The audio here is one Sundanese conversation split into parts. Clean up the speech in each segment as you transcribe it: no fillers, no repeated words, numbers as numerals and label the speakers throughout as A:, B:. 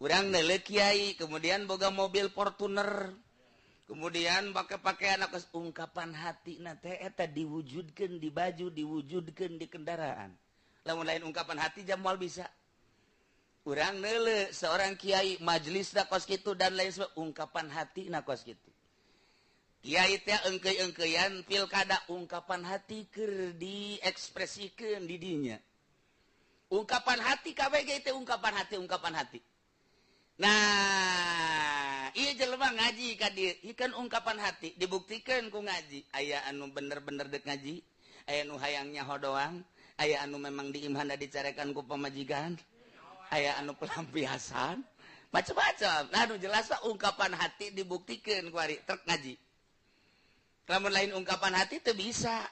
A: urang neuleuh kiai kemudian boga mobil Fortuner kemudian pakai anak ungkapan hati teh eta diwujudkeun di baju diwujudkeun di kendaraan lamun lain ungkapan hati jam moal bisa urang neuleuh seorang kiai majelisna kos kitu dan lain sebagainya ungkapan hati kos kitu kiai teh engkeuy-engkeuyan pilkada ungkapan hati keur diekspresikeun di dinya ungkapan hati kabeh ge teh ungkapan hati nah iya jelema ngaji ka dieu ieu kan ungkapan hati dibuktikan ku ngaji aya anu bener-bener dek ngaji aya anu hayang nyaho doang aya anu memang diimhanda dicarekan ku pamajikan aya anu pelampiasan macam-macam nah anu jelas ungkapan hati dibuktikan ku ari trek ngaji lamun lain ungkapan hati teu bisa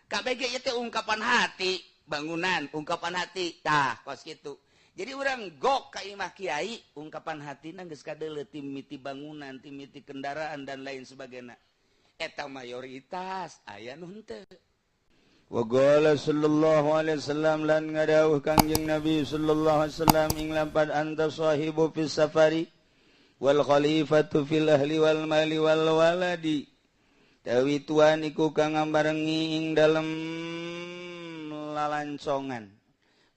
A: kabeh ge ieu teh ungkapan hati bangunan ungkapan hati tah kos kitu jadi urang gok ka imah kiai ungkapan hatina geus kadeuleu ti mimiti bangunan ti mimiti kendaraan dan lain sebagainya eta mayoritas aya nu henteu wa qala sallallahu alaihi wasallam lan ngadawuh Kangjeng Nabi sallallahu alaihi wasallam ing lampad anta sahibu fis safari wal khalifatu fil ahli wal mali wal waladi tawi tuan iku kang ngambarengi ing dalem lalancongan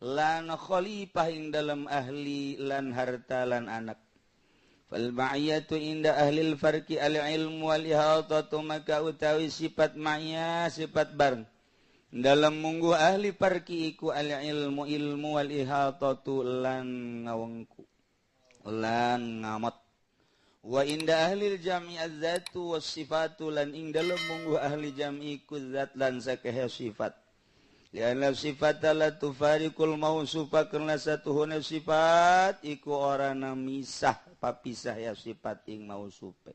A: lan khalifah ing dalam ahli lan harta lan anak fal ma'iyatu inda ahlil farqi al ilmu wal ihatatu maka utawi sifat ma'iyah sifat bareng dalam munggu ahli farqi iku al ilmu wal ihatatu lan ngawengku lan ngamot wa inda ahlil jam'i az-zatu was sifatu lan ing dalam munggu ahli jam'i ku zat lan sakehe sifat lianna sifata la tufarikul mausufa karena satuhuna sifat iku orana misah papisah ya sifat ing mausufe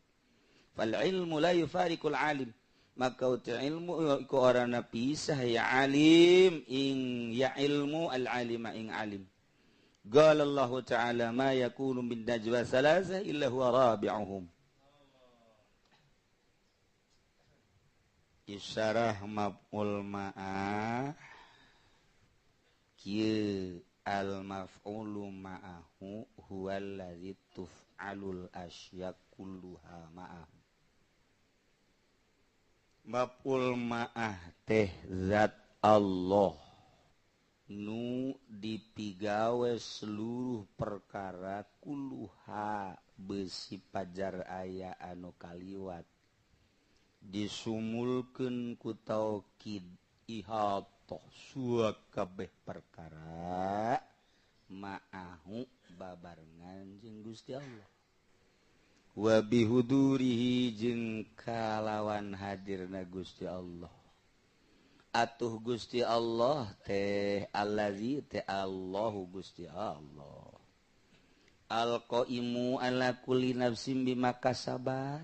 A: fal ilmu la yufarikul alim maka uti ilmu iku orana pisah ya alim ing ya ilmu al alima ing alim qala Allah ta'ala ma yakunu min najwa salasa illa huwa rabi'uhum isyarah maf'ul ma'ah kieu al maf'ulu ma'ahu huwa allazi tuf'alul asya kulluha ma'ahu maf'ul ma'ah teh zat Allah nu dipigawe seluruh perkara kulluha besi pajar aya anu kaliwat disumulkeun ku taukid ihatoh suak kabeh perkara ma'ahu babarengan jeung Gusti Allah wa bihudurihi jeung kalawan hadirna Gusti Allah atuh Gusti Allah teh allazi teh Allahu Gusti Allah al-qaimu ala kulli nafsin bima kasabat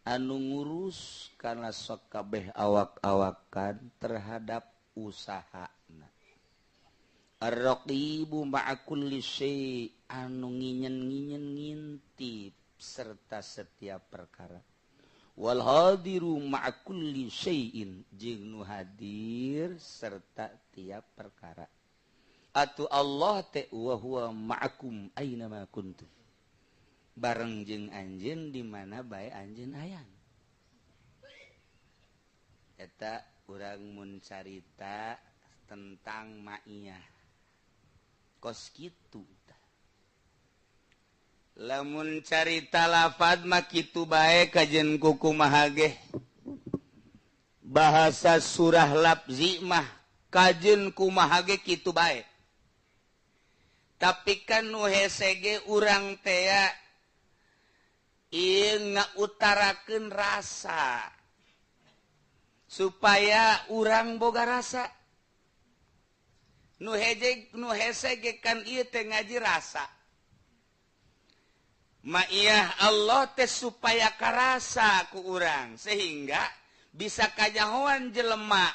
A: anu ngurus karena sok kabeh awak-awakan terhadap usahana ar-raqibu ma'a kulli syai anu nginyen-nginyen ngintip serta setiap perkara wal hadiru ma'a kulli syai'in jeung nu hadir serta tiap perkara atu Allah te wa huwa ma'akum aina ma kuntum bareng jeung anjeun di mana bae anjeun aya eta urang mun carita tentang ma'iyah kos kitu lamun carita lafad mah kitu bae kajen kukumaha ge bahasa surah lafzi mah kajen kumaha ge kitu bae tapi kan nu hese ge urang teh ieu ngautarakeun rasa supaya urang boga rasa nu hese ge kan ieu teh ngaji rasa ma'iyah Allah teh supaya karasa ku urang sehingga bisa kanyahoan jelema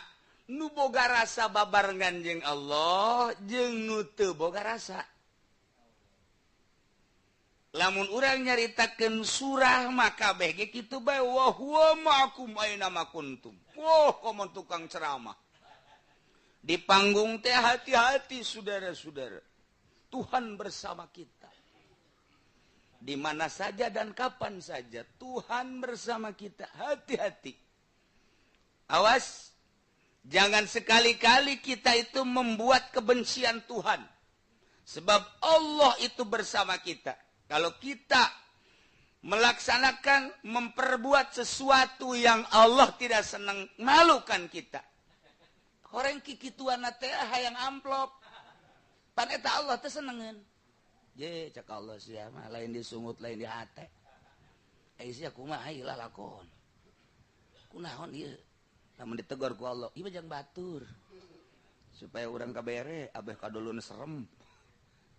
A: nu boga rasa babarengan jeung Allah jeung nu teu boga rasa lamun urang nyaritakeun surah maka kabeh ge kitu bae wa huwa ma'akum aina ma kuntum wah komo tukang ceramah di panggung teh hati-hati saudara-saudara Tuhan bersama kita di mana saja dan kapan saja Tuhan bersama kita. Hati-hati. Awas, jangan sekali-kali kita itu membuat kebencian Tuhan. Sebab Allah itu bersama kita. Kalau kita melaksanakan, memperbuat sesuatu yang Allah tidak senang, malukan kita. Orang kikituan teh hayang amplop. Pan eta Allah teh senengeun. Je cak Allah sia mah lain disungut lain di hate. Sia kumaha ieu lakon. Kunaon ieu? Lamun ditegur ku Allah, ieu jang batur. Supaya urang kabere abeh kadulun serem.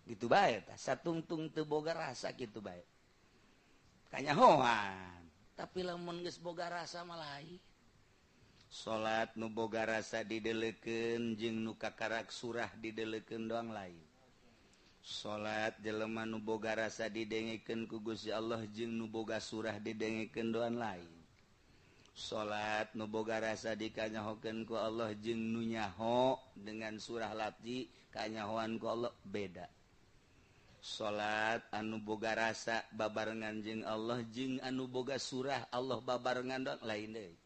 A: Gitu bae tah. Satungtung teu boga rasa kitu bae. Kanyahoan. Tapi lamun geus boga rasa mah lain. Salat nu boga rasa didelekeun jeung nu kakarak surah didelekeun doang lain. Salat jelema nu boga rasa didengekeun ku Gusti Allah jeung nu boga surah didengekeun doang lain. Salat nu boga rasa dikanyahokeun ku Allah jeung nu nyaho dengan surah lafzi kanyahoan ku Allah beda. Salat anu boga rasa babarengan jeung Allah jeung anu boga surah Allah babarengan doang lain deui.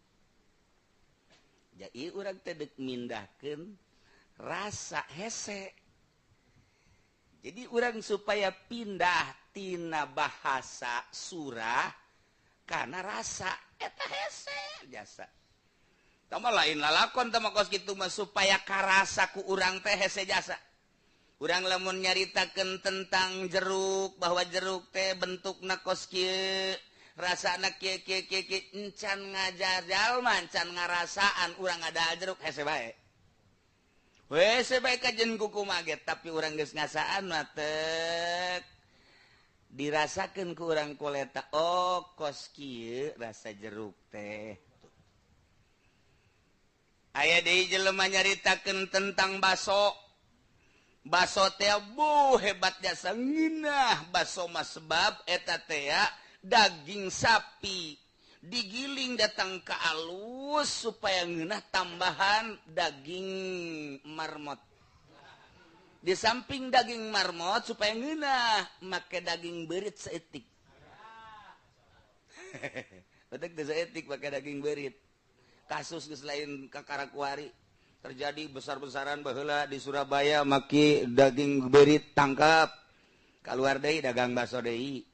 A: Jadi urang teh deuk mindahkeun rasa hese. Jadi urang supaya pindah tina bahasa surah kana rasa eta hese jasa. Tama lain lalakon tama kos kitu mah supaya karasa ku urang teh hese jasa. Urang lamun nyaritakeun tentang jeruk bahwa jeruk teh bentukna kos kieu rasana kieu encan ngajajal mah encan ngarasaan urang ada jeruk hese bae. Hese bae kajen kuku maget tapi urang geus ngasaan mah teu dirasakeun ku urang koleta. Oh kos kieu rasa jeruk teh. Aya deui jelema nyaritakeun tentang baso. Baso teh hebat jasa ngeunah baso mah sebab eta teh daging sapi digiling datang ke alus supaya ngeunah tambahan daging marmot. Di samping daging marmot supaya ngeunah make daging beurit saeutik. Betek teh saeutik make daging beurit. Kasus geus lain kakarakuari terjadi besar-besaran baheula di Surabaya make daging beurit tangkap. Kaluar deui dagang baso deui.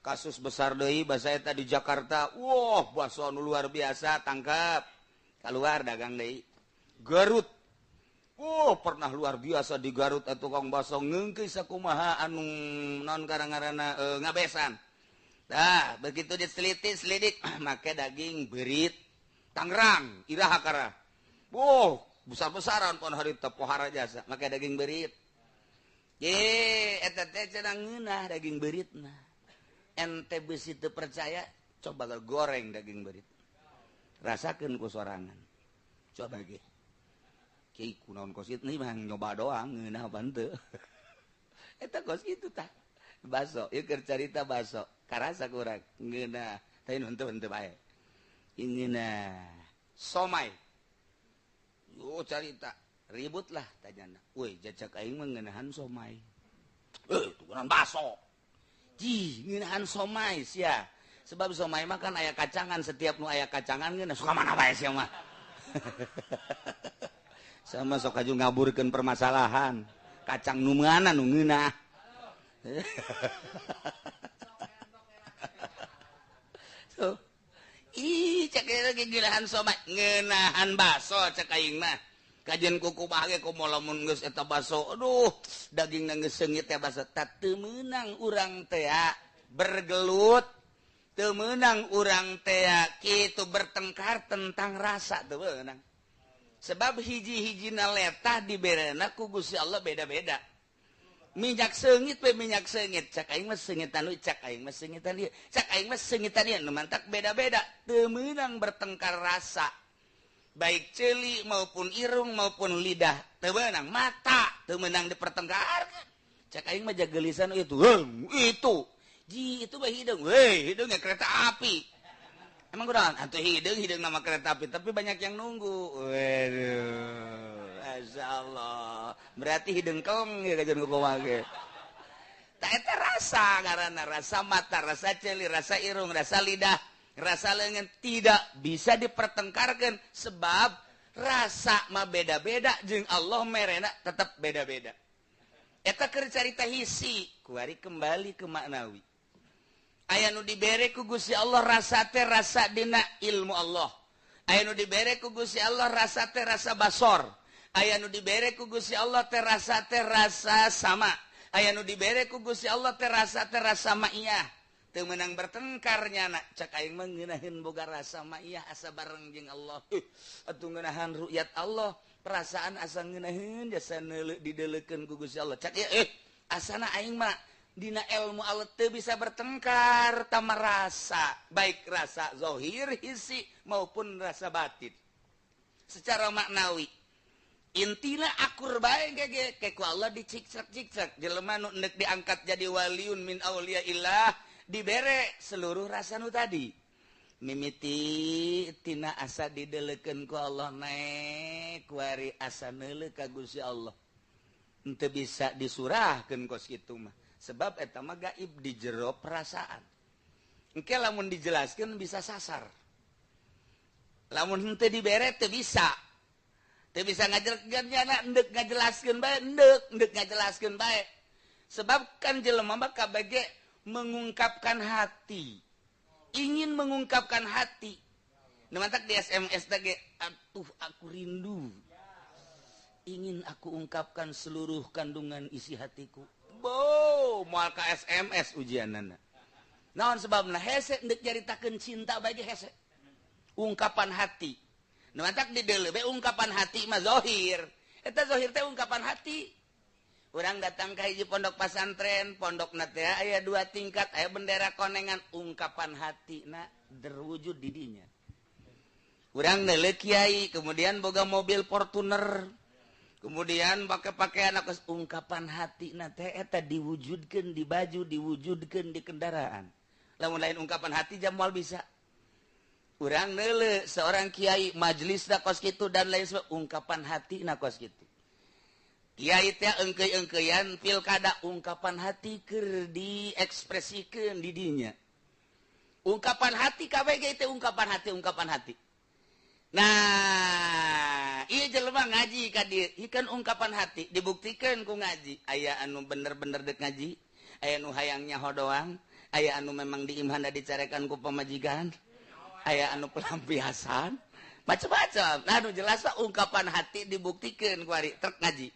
A: Kasus besar deui basa eta di Jakarta. Wah, baso anu luar biasa tangkap. Kaluar dagang deui. Garut. Oh, pernah luar biasa di Garut tukang baso ngeungkeun sakumaha anu naon karangarana ngabesan. Tah, begitu diselidik make daging beurit Tangerang, iraha kara. Oh, besar-besaran pon hari teh pohara jasa make daging beurit. Ye, eta teh cenah ngeunah daging beuritna. Ente besi teu percaya, coba goreng daging beurit. Rasakeun ku sorangan. Coba ge. Kieu kunaon kos kitu mah nyoba doang, ngeunah apa henteu. Eta kos kitu tah. Baso, ieu keur carita baso. Karasa ku urang ngeunah, tapi henteu bae. Ingeunah somai. Oh carita ribut lah tanyana. Woi jajak aing mah ngeunahan somai. Tukeran baso. Ji, ngeunahan somai sia. Sebab somai mah kan aya kacangan, setiap nu aya kacangan geuna suka mana bae sia mah. Sama sok aju ngaburkeun permasalahan. Kacang nu meunana nu ngeunah. So, cek lagi ngeunahan somai, ngeunahan baso cek aing mah. Kajen kuku bage komo lamun geus eta baso. Aduh, dagingna geus seungit teh baso. Teu meunang urang teh bergelut. Teu meunang urang teh kitu bertengkar tentang rasa teu meunang. Sebab hiji-hijina letah diberena ku Gusti Allah beda-beda. Minyak seungit we minyak seungit. Cak aing mah seungitan ieu, cak aing mah seungitan ieu. Cak aing mah seungitan ieu, nu mantak beda-beda. Teu meunang bertengkar rasa. Baik celi maupun irung maupun lidah teu meunang mata teu meunang dipertengkarkeun. Cak aing mah jagelisan itu ji itu mah hideung hideungnya kereta api. Emang kunaon atuh hideung nama kereta api tapi banyak yang nunggu. Waduh masyaallah berarti hideung kong ya kajen kumaha ge. rasa karena rasa mata, rasa celi, rasa irung, rasa lidah, rasa lengan tidak bisa dipertengkarkan sebab rasa mah beda-beda jeung Allah merena tetap beda-beda. Eta keur carita hisi, kuari kembali ke maknawi. Aya nu dibere ku Gusti Allah rasa teh rasa dina ilmu Allah. Aya nu dibere ku Gusti Allah rasa teh rasa basor. Aya nu dibere ku Gusti Allah teh rasa sama. Aya nu dibere ku Gusti Allah teh rasa ma'iyah. Teu meunang bertengkar nyana. Cak aing mah ngeunaheun boga rasa ma'iyah asa bareng jeung Allah. Atuh ngeunahan ru'yat Allah. Perasaan asa ngeunaheun jasa neuleuh dideuleukeun ku Gusti Allah. Cak asana aing mah dina ilmu Allah teu bisa bertengkar tama rasa, baik rasa zahir hisi maupun rasa batin. Secara maknawi intina akur bae ge ku Allah dicicak-cicak jelema nu endek diangkat jadi waliun min auliyaillah dibere seluruh rasa nu tadi. Mimiti tina asa dideuleukeun ku Allah naik kuari asa neuleuh ka Gusti Allah. Henteu bisa disurahkeun kos kitu mah. Sebab eta mah gaib di jero perasaan. Engke lamun dijelaskeun bisa sasar. Lamun henteu dibere teu bisa. Teu bisa ngajelaskeun endek ngajelaskeun bae, endek ngajelaskeun bae. Sebab kan jelema mah kabage mengungkapkan hati. Ingin mengungkapkan hati. Nemantak di SMS teh atuh aku rindu. Ingin aku ungkapkan seluruh kandungan isi hatiku. Moal ka SMS ujianana. Naon sebabna hese endek nyaritakeun cinta bae hese. Ungkapan hati. Nemantak di deuleu be ungkapan hati mah zahir. Eta zahir teh ungkapan hati. Urang datang ka hiji pondok pasantren, pondokna teh aya 2 tingkat, aya bendera konengan, ungkapan hatina terwujud di dinya. Urang neuleuh kiai, kemudian boga mobil Fortuner. Kemudian pakai pakaian aku ungkapan hatina teh eta diwujudkeun di baju, diwujudkeun di kendaraan. Lamun lain ungkapan hati jam moal bisa. Urang neuleuh seorang kiai majelisna kos kitu dan lain sebagainya, ungkapan hatina kos kitu. Kiai teh engkeuy-engkeuyan pilkada ungkapan hati keur diekspresikeun di dinya. Ungkapan hati kabeh ge teh ungkapan hati. Nah, ieu jelema ngaji ka dieu, ikan ungkapan hati dibuktikeun ku ngaji. Aya anu bener-bener deuk ngaji, aya anu hayang nyaho doang, aya anu memang diimhanda dicarekan ku pamajikan, aya anu pelampiasan, macam-macam. Nah, anu jelas mah ungkapan hati dibuktikeun ku ari trek ngaji.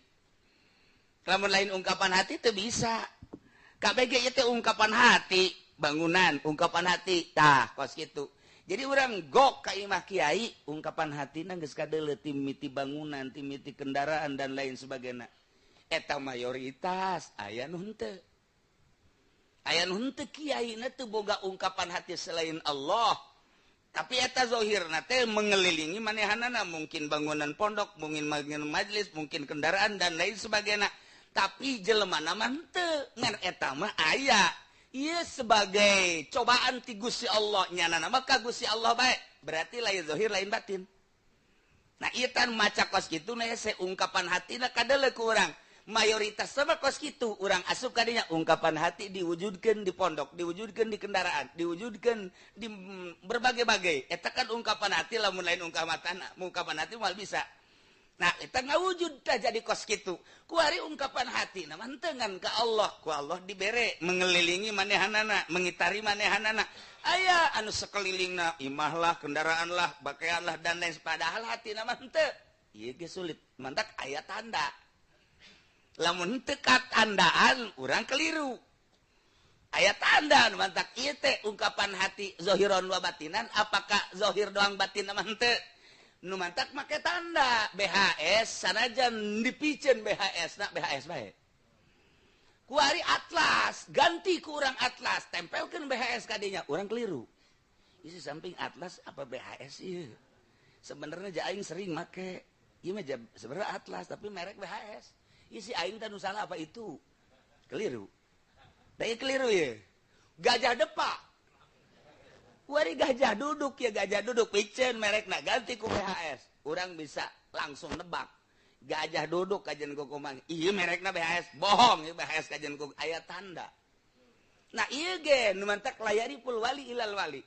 A: Lamun lain ungkapan hati teu bisa. KBG ieu teh ungkapan hati, bangunan, ungkapan hati. Tah, kos kitu. Jadi urang gok ka imah kiai, ungkapan hatina geus kadeuleu ti mimiti bangunan, ti mimiti kendaraan dan lain sebagainya. Eta mayoritas aya nu henteu. Aya nu henteu kiaina teu boga ungkapan hati selain Allah. Tapi eta zahirna teh mengelilingi manehanana, mungkin bangunan pondok, mungkin majelis, mungkin kendaraan dan lain sebagainya. Tapi jelemana mah henteu, ngan eta mah aya. Ieu sebagai cobaan ti Gusti Allah, nyanana mah ka Gusti Allah bae. Berarti lain zahir lain batin. Nah, ieu tan maca kos kitu na se ungkapan hatina kadeuleu ku urang. Mayoritas sama kos kitu, urang asup ka dinya ungkapan hati diwujudkeun di pondok, diwujudkeun di kendaraan, diwujudkeun di berbagai-bagai. Eta kan ungkapan hati lamun lain ungkapan hati moal bisa. Nah, eta ngawujud tah jadi kos kitu. Kuari ungkapan hati na mantengan ka Allah, ku Allah dibere mengelilingi manehanana, mengitari manehanana. Aya anu sakelilingna imah lah, kendaraan lah, pakaian lah dan lain padahal hati na mah henteu. Ieu ge sulit. Mantak aya tanda. Lamun henteu katandaan urang keliru. Aya tanda mantak ieu teh ungkapan hati zahiron wa batinan, apakah zahir doang batin mah henteu? Nu mantak make tanda BHS sanajan dipikeun BHS na BHS bae. Kuari atlas, ganti ku urang atlas, tempelkeun BHS ka dinya, urang keliru. Isi samping atlas apa BHS ieu? Sebenarnya aing sering make. Ieu mah sebenarnya atlas tapi merek BHS. Isi aing teh nu salah apa itu? Keliru. Da ieu keliru ye. Gajah depak. Kuari gajah duduk ya, gajah duduk pikeun merekna ganti ku BHS. Urang bisa langsung nebak. gajah duduk kajen kukumang iya merekna BHS bohong ya BHS kajen kuk aya tanda nah iya ge nu mantak layari pul wali ilal wali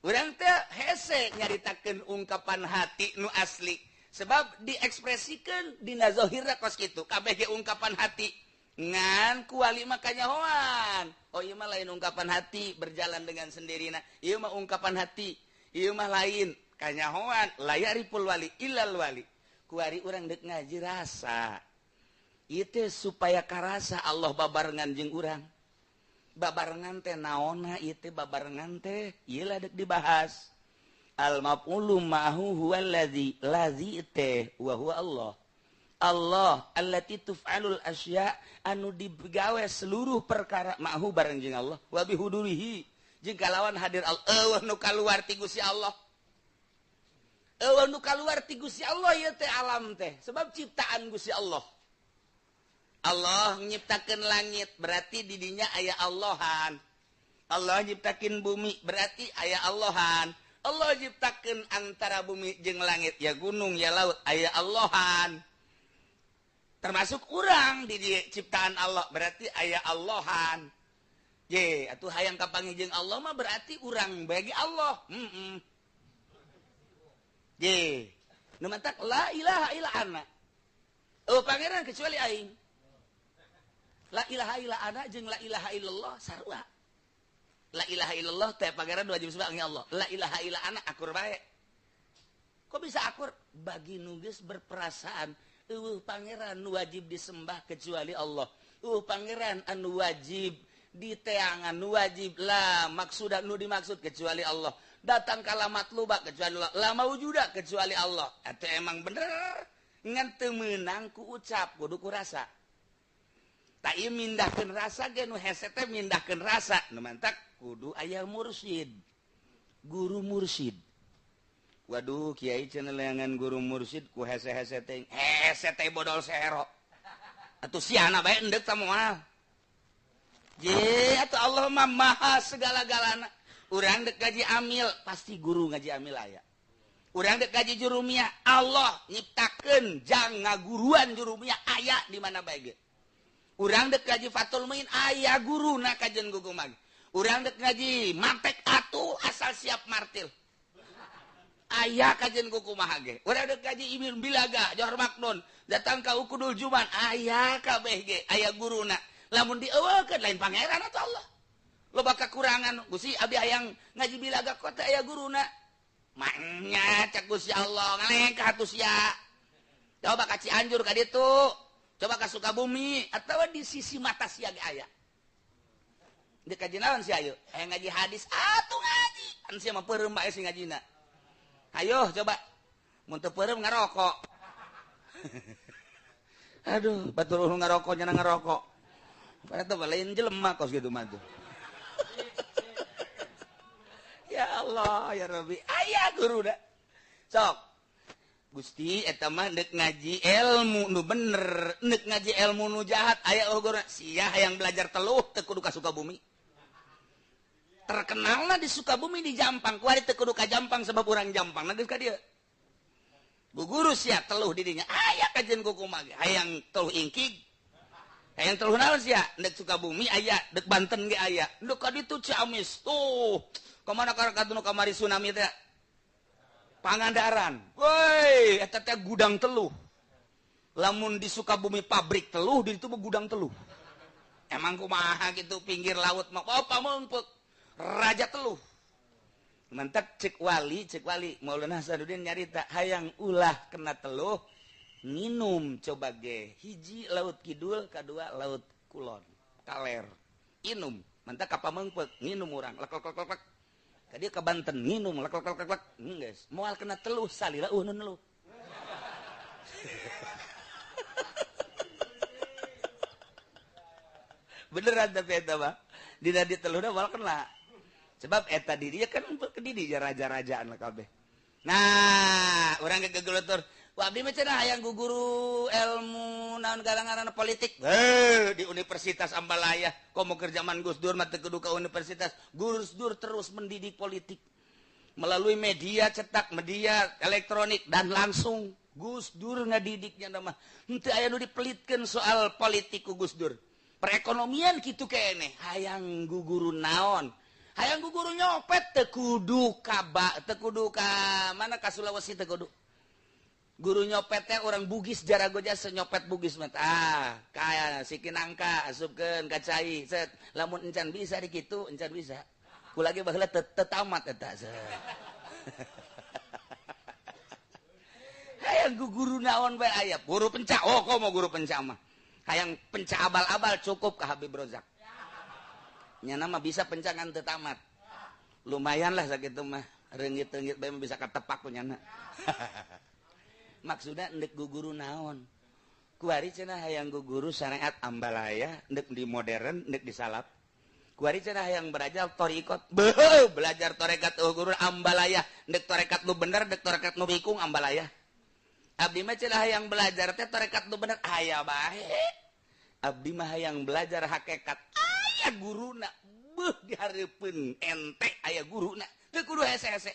A: urang teh hese nyaritakeun ungkapan hati nu asli sebab diekspresikan dina zahirna kos kitu kabeh ge ungkapan hati ngan ku wali mah kanyahoan oh ieu mah lain ungkapan hati berjalan dengan sendirina ieu mah ungkapan hati ieu mah lain kanyahoan layari pul wali ilal wali kuari urang dek ngaji rasa ieu supaya karasa Allah babarengan jeung urang babarengan teh naonna ieu teh babarengan teh ieu lah dek dibahas al maf'ulu ma'hu huwallazi lazi teh wa huwa Allah Allah allati tuf'alul asya anu digawe seluruh perkara ma'hu bareng jeung Allah wa bihudurihi jeung kalawan hadir Allah nu kaluar ti Gusti Allah nu kaluar ti Gusti Allah ieu teh alam teh sebab ciptaan Gusti Allah Allah nyiptakeun langit berarti di dinya aya Allahan Allah nyiptakeun bumi berarti aya Allahan Allah nyiptakeun antara bumi jeung langit ya gunung ya laut aya Allahan termasuk urang di ciptaan Allah berarti aya Allahan ye atuh hayang kapanggih jeung Allah mah berarti urang bagi Allah ye nu mantak la ilaha illa ana oh pangeran kecuali aing la ilaha illa ana jeung la ilaha illallah sarua la ilaha illallah teh pangeran wajib sembah ka Allah la ilaha illa ana akur bae kok bisa akur bagi nu geus berperasaan pangeran nu wajib disembah kecuali Allah pangeran anu wajib diteangan nu wajib la maksud nu dimaksud kecuali Allah datang kala matluba kecuali Allah la maujuda kecuali Allah atuh emang bener ngan teu meunang ku ucap kudu ku rasa tak ieu mindahkeun rasa ge nu hese teh mindahkeun rasa nu mantak kudu aya mursyid guru mursyid waduh kiai cenah leangan guru mursyid ku hese-hese teh bodol sehero atuh siana bae endek tah moal je atuh Allah mah maha segala-galana urang dek gaji amil pasti guru ngaji amil aya urang dek gaji jurumiyah Allah nyiptakeun jang ngaguruan jurumiyah aya di mana bae ge urang dek ngaji fatul muin aya guruna kajen gugumag urang dek ngaji mantek atuh asal siap martil aya kajen kukumaha ge urang dek ngaji ibn bilaga johor maknun datang ka ukudul juman aya kabeh ge aya guruna lamun dieuwekeun lain pangeran atuh Allah loba kakurangan Gusti abi hayang ngaji bilaga kota aya guruna manya cak Gusti Allah ngaleng ka hatus ya coba ka Cianjur ka ditu coba ka Sukabumi atawa di sisi mata sia ge aya di kaji naon sia ayo hayang ngaji hadis atuh ngaji kan sia mah peureum bae si ngajina ayo coba mun teu peureum ngarokok aduh batur ulun ngarokok nya ngarokok padahal lain jelema kos gitu mah tuh ya Allah ya Rabbi aya guru da sok Gusti eta mah neuk ngaji ilmu nu bener neuk ngaji ilmu nu jahat aya guru sia hayang belajar teluh teu kudu ka Sukabumi terkenalna di Sukabumi di Jampang kuari teu kudu ka Jampang sebab urang Jampang geus ka dieu bu guru sia teluh di dinya aya kajen kukumah hayang teluh ingkig hayang teluh naon sia neuk Sukabumi aya deuk Banten ge aya neuk ka ditu Ciamis tuh kemana karakatunu kamari tsunami teh Pangandaran woi eta teh gudang teluh lamun di Sukabumi pabrik teluh di ditu gudang teluh emang kumaha gitu pinggir laut mah apa meungpeuk raja teluh mantap cek wali Maulana Hasanuddin nyarita hayang ulah kena teluh nginum coba ge hiji laut kidul kadua laut kulon kaler inum mantap kapameungpeuk nginum urang lek dia ke Banten nginum lek geus moal kena teluh salila nu neluh beneran tapi eta mah dina di teluhna moal kena sebab eta di dia kan ke di dia raja-rajaan lah kabeh nah urang gegelutur wa abdi mah cenah hayang guguru ilmu naon garangaranna politik di Universitas Ambalaya komo keur zaman Gus Dur mah teu kudu ka universitas Gus Dur terus mendidik politik melalui media cetak media elektronik dan langsung Gus Dur ngadidiknya nama henteu aya nu dipelitkeun soal politik ku Gus Dur. Perekonomian kitu keneh, hayang guguru naon? Hayang guguru nyopet teu kudu teu kudu ka mana ka Sulawesi teu kudu. Guru nyopet teh urang Bugis jarago jasa nyopet Bugis mah. Kaya si Kinangka asupkeun ka cai. Set lamun encan bisa di kitu, encan bisa. Kulagi baheula teu tamat eta. Hayang guru naon bae aya guru penca kok mau guru penca mah hayang penca abal-abal cukup ka Habib Rozak nya nama bisa penca kan teu tamat lumayan lah sakitu mah reungit-reungit bae bisa katepak punyana maksudna endek guru naon kuari cenah hayang guru syariat ambalaya endek di modern endek di salaf kuari cenah hayang belajar thariqat belajar tarekat guru ambalaya endek tarekat nu bener endek tarekat nu bikung ambalaya abdi mah cenah hayang belajar teh tarekat nu bener aya bae abdi mah hayang belajar hakikat aya guruna beuh dihareupeun ente aya guruna teu kudu hese-hese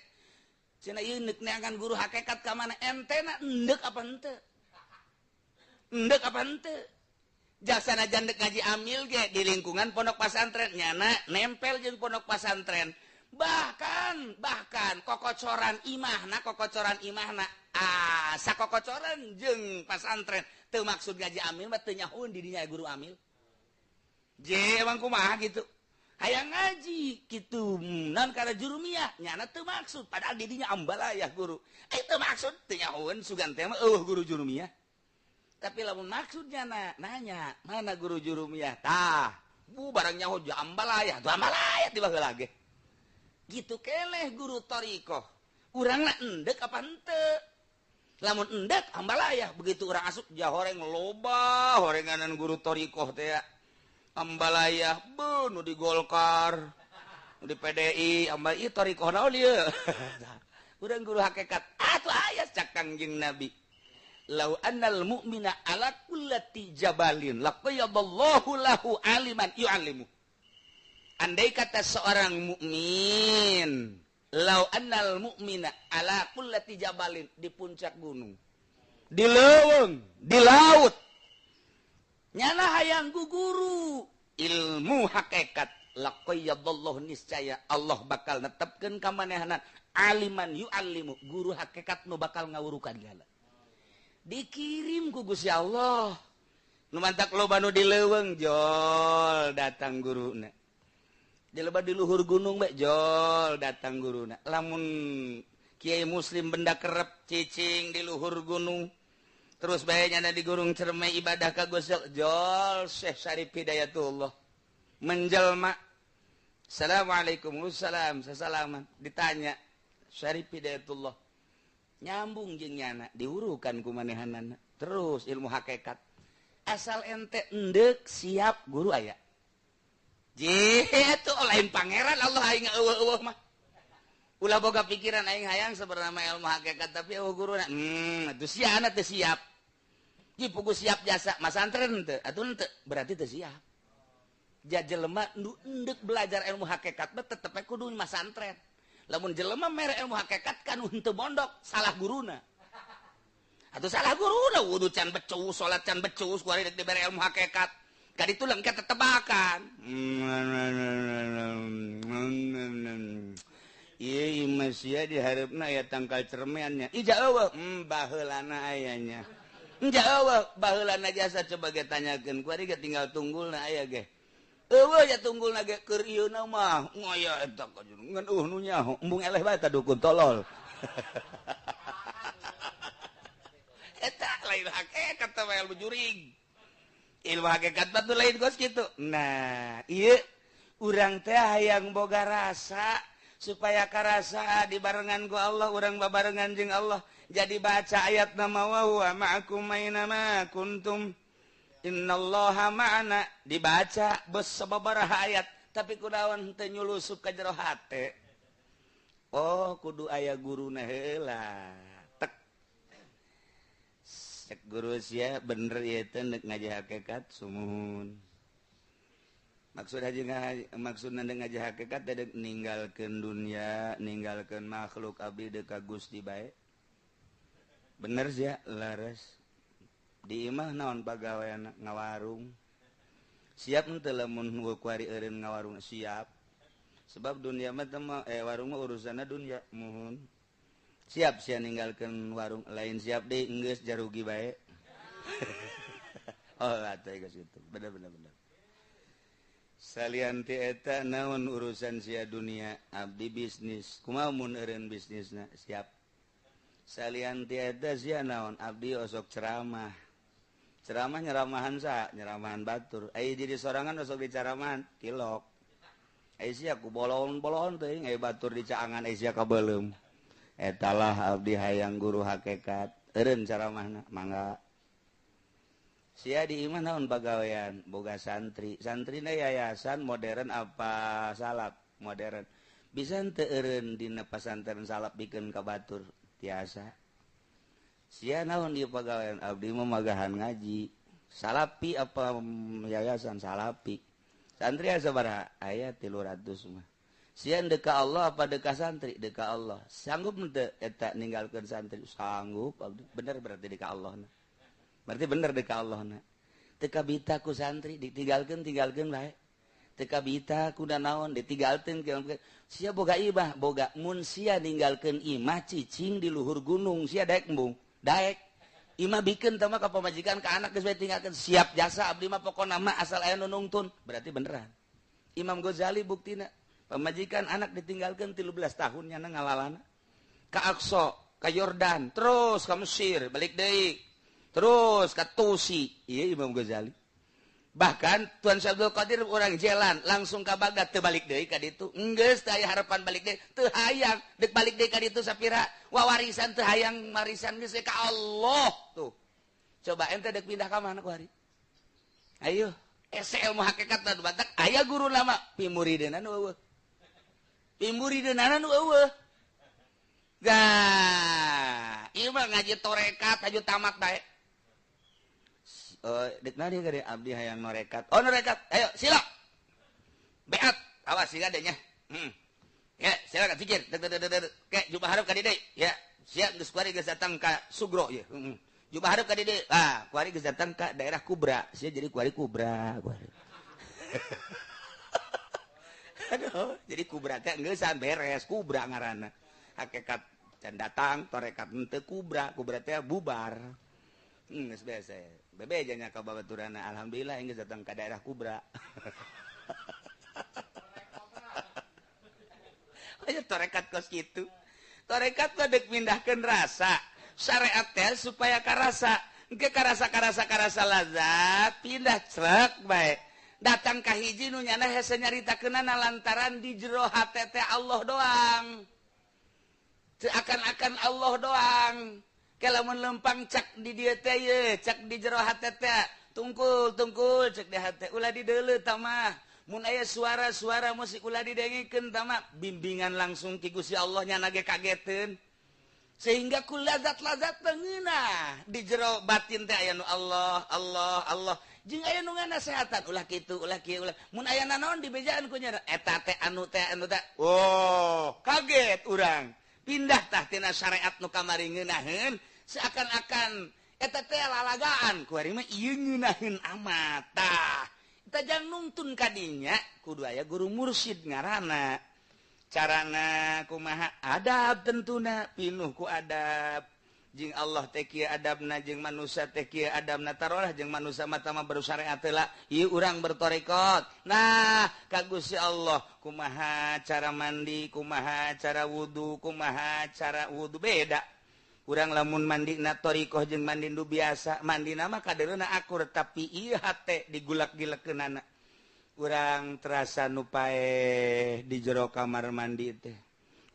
A: cenah ieu neuk neangan guru hakikat ka mana entena endek apa henteu endek apa henteu jaksana jandek ngaji amil ge di lingkungan pondok pesantren nyana nempel jeung pondok pesantren bahkan kokocoran imahna sakokocoran jeung pesantren teu maksud ngaji amil mah teu nyahoeun di dinya guru amil je emang kumaha gitu hayang ngaji kitu naon kana jurumiyah nyana teu maksud padahal di dinya ambalaya guru teu maksud teu nyahoeun sugan teh mah guru jurumiyah tapi lamun maksudnya nanya mana guru jurumiyah tah barang nyaho ambalaya tuh ambalaya tiba heula ge gitu keleh guru thariqah urangna endek apa henteu lamun endek ambalaya begitu urang asup jahoreng loba horenganan guru thariqah teh ambalaya nu di Golkar nu di PDI ambal ieu thariqah naon ieu urang guru hakikat atuh aya cak Kangjeng Nabi lau annal mu'mina ala kullati jabalin laqayyadallahu lahu aliman yu'allimu andai kata seorang mukmin lau annal mu'mina ala kullati jabalin di puncak gunung di leuweung di laut nyana hayang guguru ilmu hakikat laqayyadallahu niscaya Allah bakal netepkeun ka manehna aliman yu'allimu guru hakikat nu bakal ngawurukan gala dikirim ku Gusti Allah nu mantak loba nu di leuweung jol datang guruna di loba di luhur gunung bae jol datang guruna lamun kiai muslim benda kerep cicing di luhur gunung terus bae nyana di Gunung Cermai ibadah ka Gusti jol Syekh Syarif Hidayatullah menjelma assalamualaikum wassalam sasalaman ditanya Syarif Hidayatullah nyambung jeung nyana diurukan ku manehanana terus ilmu hakikat asal ente endek siap guru aya jitu lain pangeran Allah aing eueuh mah ulah boga pikiran aing hayang sabernama ilmu hakikat tapi guruna atuh siana teu siap ji pugu siap jasa masantren teu atuh henteu berarti teu siap jelema nu endek belajar ilmu hakikat mah tetep kudu masantren lamun jelema mere ilmu hakikat kan henteu mondok salah guruna atuh salah guruna wudu can becus salat can becus kuari dek dibere ilmu hakikat ka ditu lengket tetebakan ieu imah sia di hareupna aya tangkal cermeannya ija eueuh baheulana ayanya ija eueuh baheulana jasa coba ge tanyakeun kuari ge tinggal tunggulna aya ge eueuh ya tunggulna ge keur ieuna mah ngaya eta ka ngan nu nyaho embung eleh bae ta dukun tolol eta lain hakikat teh ilmu jurig ilmu hakikat batu lain gos gitu nah ieu urang teh hayang boga rasa supaya karasa dibarengan ku Allah urang babarengan jeung Allah jadi baca ayat nama wa huwa ma'akum aina ma kuntum innallaha ma'ana dibaca beus sababaraha ayat tapi kunaon teu nyulusup ka jero hate oh kudu aya guruna heula cek guru sia bener ieu teh neuk ngaji hakikat sumuhun maksudna ngaji hakikat teh ninggalkeun dunya ninggalkeun makhluk abdi deuk ka Gusti bae bener sih ya laras di imah naon pagawean ngawarung siap ente lamun kuari eureun ngawarung siap sebab dunia mah warung mah urusanna dunia muhun siap sia ninggalkeun warung lain siap deui geus jarugi bae oh atuh geus kitu bener salian ti eta naon urusan sia dunia abdi bisnis kumaha mun eureun bisnisna siap salian ti eta sia naon abdi osok ceramah nyeramahan nyeramahan batur ai jadi sorangan osok dicaramahan kilok ai sia ku bolon teuing ai batur dicaangan ai sia kabeulem eta lah abdi hayang guru hakikat eureun caramahna mangga sia di imah naon pagawean boga santrina yayasan modern apa salap modern bisa teu eureun dina pasantren salap bikin ka batur tiasa sia naon ieu pagawean abdi mah magahan ngaji salapi apa yayasan salapi santri aya sabaraha aya 300 mah sia deka Allah apa deka santri deka Allah sanggup teu eta ninggalkeun santri sanggup abdi bener berarti deka Allah na berarti bener deka Allah na teu kabita ku santri ditinggalkeun bae teu kabita ku naon ditinggalkeun sia boga imah boga mun sia ninggalkeun imah cicing di luhur gunung sia daek embung daek imah bikeun teh mah ka pamajikan ka anak geus bae tinggalkeun siap jasa abdi mah pokona mah asal aya nu nungtun berarti beneran Imam Ghazali buktina pamajikan anak ditinggalkeun 13 tahun nya ngalalana ka Aqsa ka Yordan terus ka Mesir balik deui terus ka Tusi ieu Imam Ghazali bahkan Tuan Syabdul Qadir orang jalan langsung ka Baghdad teu balik deui ka ditu geus teu aya harapan balik deui teu hayang deuk balik deui ka ditu sapira wawarisan teu hayang marisan geus ka Allah tuh coba ente deuk pindah ka mana kuari ayo ese ilmu hakikatna nu batak aya guru lama pimurideuna nu eueuh gah ieu mah ngaji torekat aju tamat bae dek nadi gede abdi hayang norekat ayo sila beat awas siga deh nya ya silakan pikir ke jubah hareup ka dieu ya siap geus kuari geus datang ka Sugro ya jubah hareup ka dieu kuari geus datang ka daerah Kubra sia jadi kuari Kubra aduh jadi Kubra teh geusan beres Kubra ngaranna hakikat can datang torekat teu Kubra teh bubar geus beres bebe aja nya ka babaturana alhamdulillah geus datang ka daerah Kubra aya torekat kos kitu torekat mah deuk mindahkeun rasa syariat teh supaya karasa engke karasa lazat pindah crek bae datang ka hiji nu nyana hese nyaritakeunana lantaran di jero hate teh Allah doang teu akan Allah doang kalamun lempang cak di dieu teh ye cak di jero hate teh tungkul cek di hate ulah dideuleu tamah mun aya suara musik ulah didengikeun tamah bimbingan langsung ki Gusti Allah nyana ge kageteun sehingga ku lazat-lazat teungeunah di jero batin teh aya nu Allah jeung aya nu nganasehatan ulah kitu ulah kieu ulah mun aya naon dibejaan ku nya eta teh anu teh oh kaget urang pindah tah tina syariat nu kamari ngeunaheun seakan-akan eta teh lalagaan kuari mah ieu ngeunaheun amat tah eta jang nungtun ka dinya kudu aya guru mursyid ngaranna carana kumaha adab tentuna pinuh ku adab jeung Allah teh kieu adabna jeung manusia teh kieu adabna tarolah jeung manusia mata mah baru syariat teh lah ieu urang bertorekot nah ka Gusti Allah kumaha cara mandi kumaha cara wudu beda urang lamun mandina torikoh jeung mandi nu biasa mandina mah kadeurna akur tapi ieu hate digulak-gilekeunana urang terasa nu paeh di jero kamar mandi teh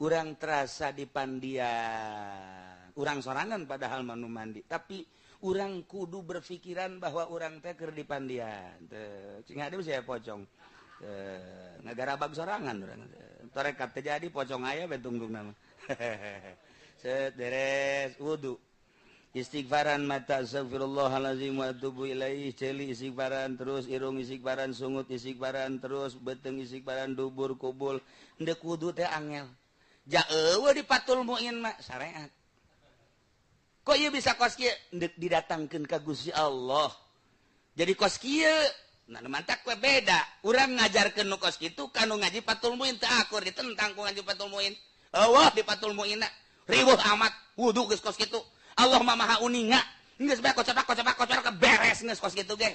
A: urang terasa di pandian urang sorangan padahal manu mandi tapi urang kudu berpikiran bahwa urang teh keur di pandian teu cing hade saya pocong ngagarabag sorangan urang torekat teh jadi pocong aya we tunggungna mah set beres wudu istighfaran mata astagfirullahalazim wa atubu ilaih celi istighfaran terus irung istighfaran sungut istighfaran terus beteng istighfaran dubur kubul endek wudu teh angel ja eueuh di patul muin mah syariat kok ieu bisa kos kieu ndek didatangkeun ka Gusti Allah jadi kos kieu nah mantak we beda urang ngajarkeun nu kos kitu kanu ngaji Fathul Muin teu akur ditentang ku ngaji Fathul Muin eueuh di Fathul Muinna riweuh amat wudu geus kos kitu Allah mah maha uninga geus bae kocak beres geus kos kitu ge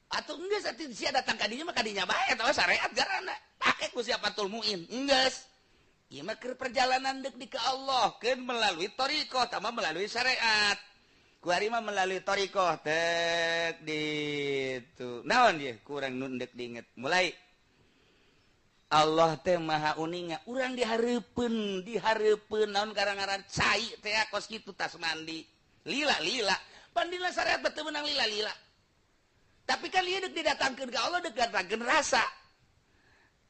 A: atuh geus atuh sia datang ka dinya mah ka dinya bae eta syariat garana pake ku sia Fathul Muin geus ieu mah keur perjalanan deuk di ka Allah keun melalui thariqah tama melalui syariat ku ari mah melalui thariqah tek ditu naon ieu kurang nu deuk diinget mulai Allah teh maha uninga urang dihareupeun naon ngaran cai teh kos kitu tas mandi lila pandina syariat teu meunang lila tapi kan ieu deuk didatangkeun ka Allah deuk didatangkeun rasa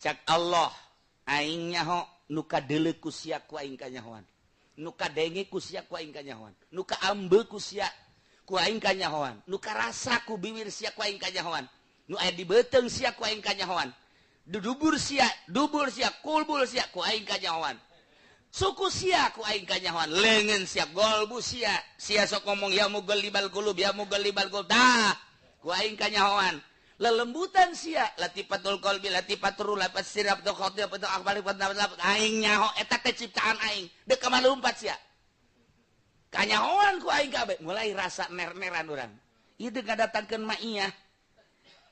A: cak Allah aing nyaho nu kadeuleu ku sia ku aing kanyahoan nu kadenge ku sia ku aing kanyahoan nu kaambeul ku sia ku aing kanyahoan nu karasa ku bibir sia ku aing kanyahoan nu aya di beuteung sia ku aing kanyahoan dubur sia kulbul sia ku aing kanyahoan suku sia ku aing kanyahoan leungeun sia golbu sia sok ngomong ya mugol libal qulub dah ku aing kanyahoan lelembutan sia latifatul qalbi latifatul lapat sirap tu khatib tu akbali aing nyaho eta teh ciptaan aing deuk ka malumpat sia kanyahoan ku aing kabeh mulai rasa ner-neran urang ieu deuk ngadatangkeun maiyah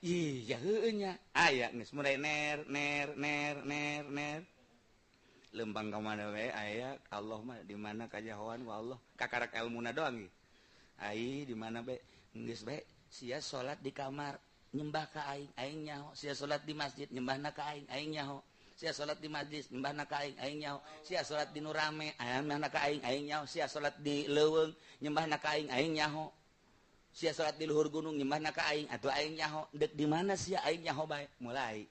A: iya heueuh nya aya geus mulai ner lembang ka mana we aya Allah mah di mana kanyahoan ku Allah kakarak ilmuna doang ieu ai di mana be geus bae sia salat di kamar nyembah ka aing nyaho sia salat di masjid nyembahna ka aing nyaho sia salat di majlis nyembahna ka aing nyaho sia salat di nu rame nyembahna ka aing nyaho sia salat di leuweung nyembahna ka aing nyaho sia salat di luhur gunung nyembahna ka aing atuh aing nyaho deuk di mana sia aing nyaho bae mulai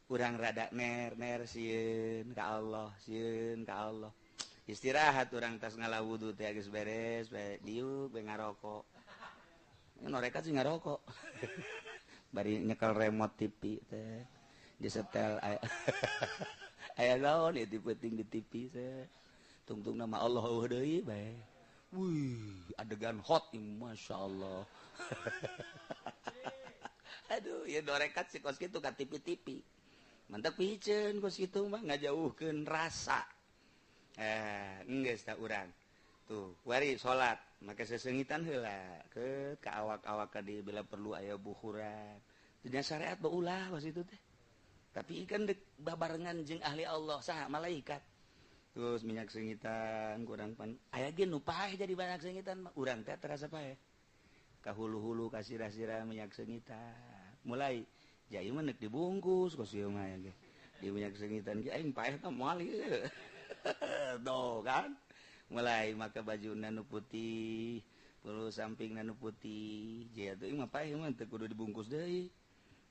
A: urang rada ner sieun ka Allah istirahat urang tas ngalawudu teh geus beres bae diuk bae ngarokok noreka sih ngarokok bari nyekel remote TV teh disetel aya naon ieu penting di TV teh tungtung nama Allah deui bae wih adegan hot Masya Allah aduh ya dorekat si kos kitu ka TV mantap piceun kos kitu mah ngajauhkeun rasa geus tah urang tuh wari salat make sesengitan heula ke ka awak-awak ka dieu bila perlu aya buhuran dina syariat beulah kos itu teh tapi ikan deuk babarengan jeung ahli Allah saha malaikat terus minyak sengitan kurang pan aya ge nu paeh jadi banyak sengitan mah urang teh terasa paeh ka hulu-hulu ka sirah-sirah minyak sengitan mulai jadi mah neuk dibungkus kos ieu mah ge di minyak sengitan ge aing paeh teh moal ieu doh kan mulai maka bajuna nu putih terus sampingna nu putih jadi atuh mah paeh mah teu kudu dibungkus deui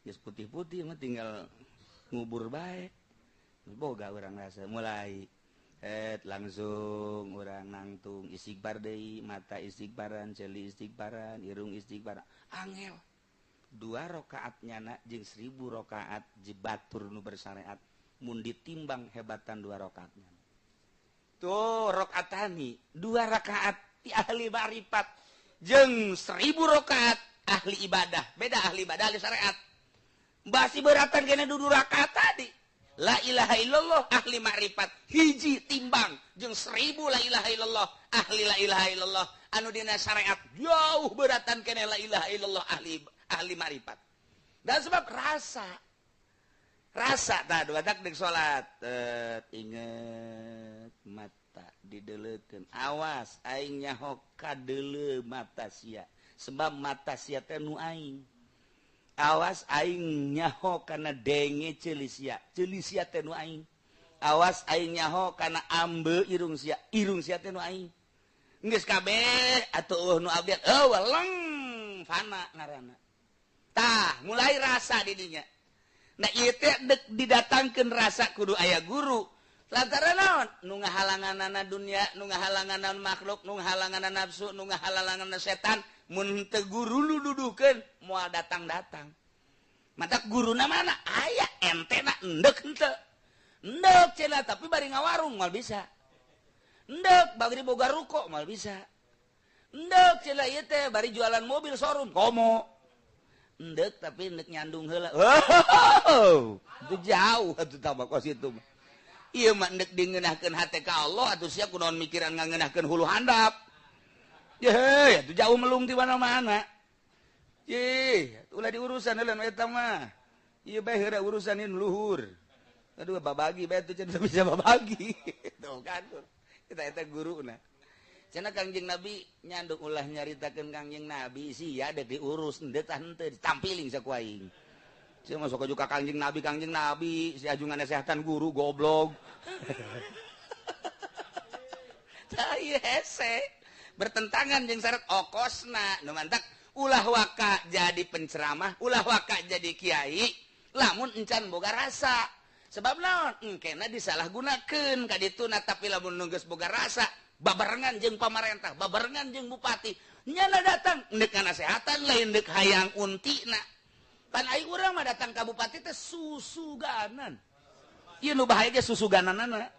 A: geus putih-putih mah tinggal ngubur bae boga urang rasa mulai langsung orang nangtung istighfar deui mata istighfaran ceuli istighfaran irung istighfar angel 2 rakaat nyana jeung 1000 rakaat jibatur nu bersyariat mun ditimbang hebatan 2 rakaatnya tuh rakaatani 2 rakaat ti ahli ma'rifat jeung 1000 rakaat ahli ibadah beda ahli ibadah ahli syariat basi beratan kena 2 rakaat tadi la ilaha illallah ahli ma'rifat hiji timbang jeung 1000 la ilaha illallah ahli la ilaha illallah anu dina syariat jauh beratan kene la ilaha illallah ahli ma'rifat dan sebab rasa tah duadak deuk salat inget mata dideleukeun awas aing nyaho kadeuleu mata sia sebab mata sia teh nu aing awas aing nyaho kana denge ceuli sia teh nu aing awas aing nyaho kana ambe irung sia teh nu aing geus kabeh atuh nu abdi weleng fana ngaranna tah mulai rasa di dinya nah ieu teh didatangkeun rasa kudu aya guru lantaran naon nu ngahalanganana dunya nu ngahalanganana makhluk nu ngahalanganana nafsu nu ngahalanganana setan mun teu guru nu duduhkeun moal datang mantap guruna mana aya entena endek henteu endek cenah tapi bari ngawarung moal bisa endek bari boga ruko moal bisa endek cila ieu teh bari jualan mobil showroom komo endek tapi endek nyandung heula itu jauh atuh tambah kos itu ieu mah endek dingeunahkeun hate ka Allah atuh sia kunaon mikiran ngangeunahkeun hulu handap ye atuh jauh melung di mana-mana ye ulah diurusan heula eta mah ieu bae heura urusan ieu luhur aduh babagi bae atuh cenah bisa babagi tuh kan kita eta guruna cenah Kangjeng Nabi nyandung ulah nyaritakeun Kangjeng Nabi sih ya dek diurus endeu tah henteu ditampiling sakuaing. Sia masuk ka juga Kangjeng Nabi si ajungan nasehatan guru goblok. Tah ieu hese bertentangan jeung syarat okosna nu mantak ulah waka jadi penceramah, ulah waka jadi kiai, lamun encan boga rasa. Sebab naon? Engkena disalahgunakeun ka dituna tapi lamun nu geus boga rasa babarengan jeung pamarentah, babarengan jeung bupati, nyana datang neuk nasehatan lain neuk hayang untina. Pan aing urang mah datang ka bupati teh susuganan. Ieu nu bahaya ge susugananana.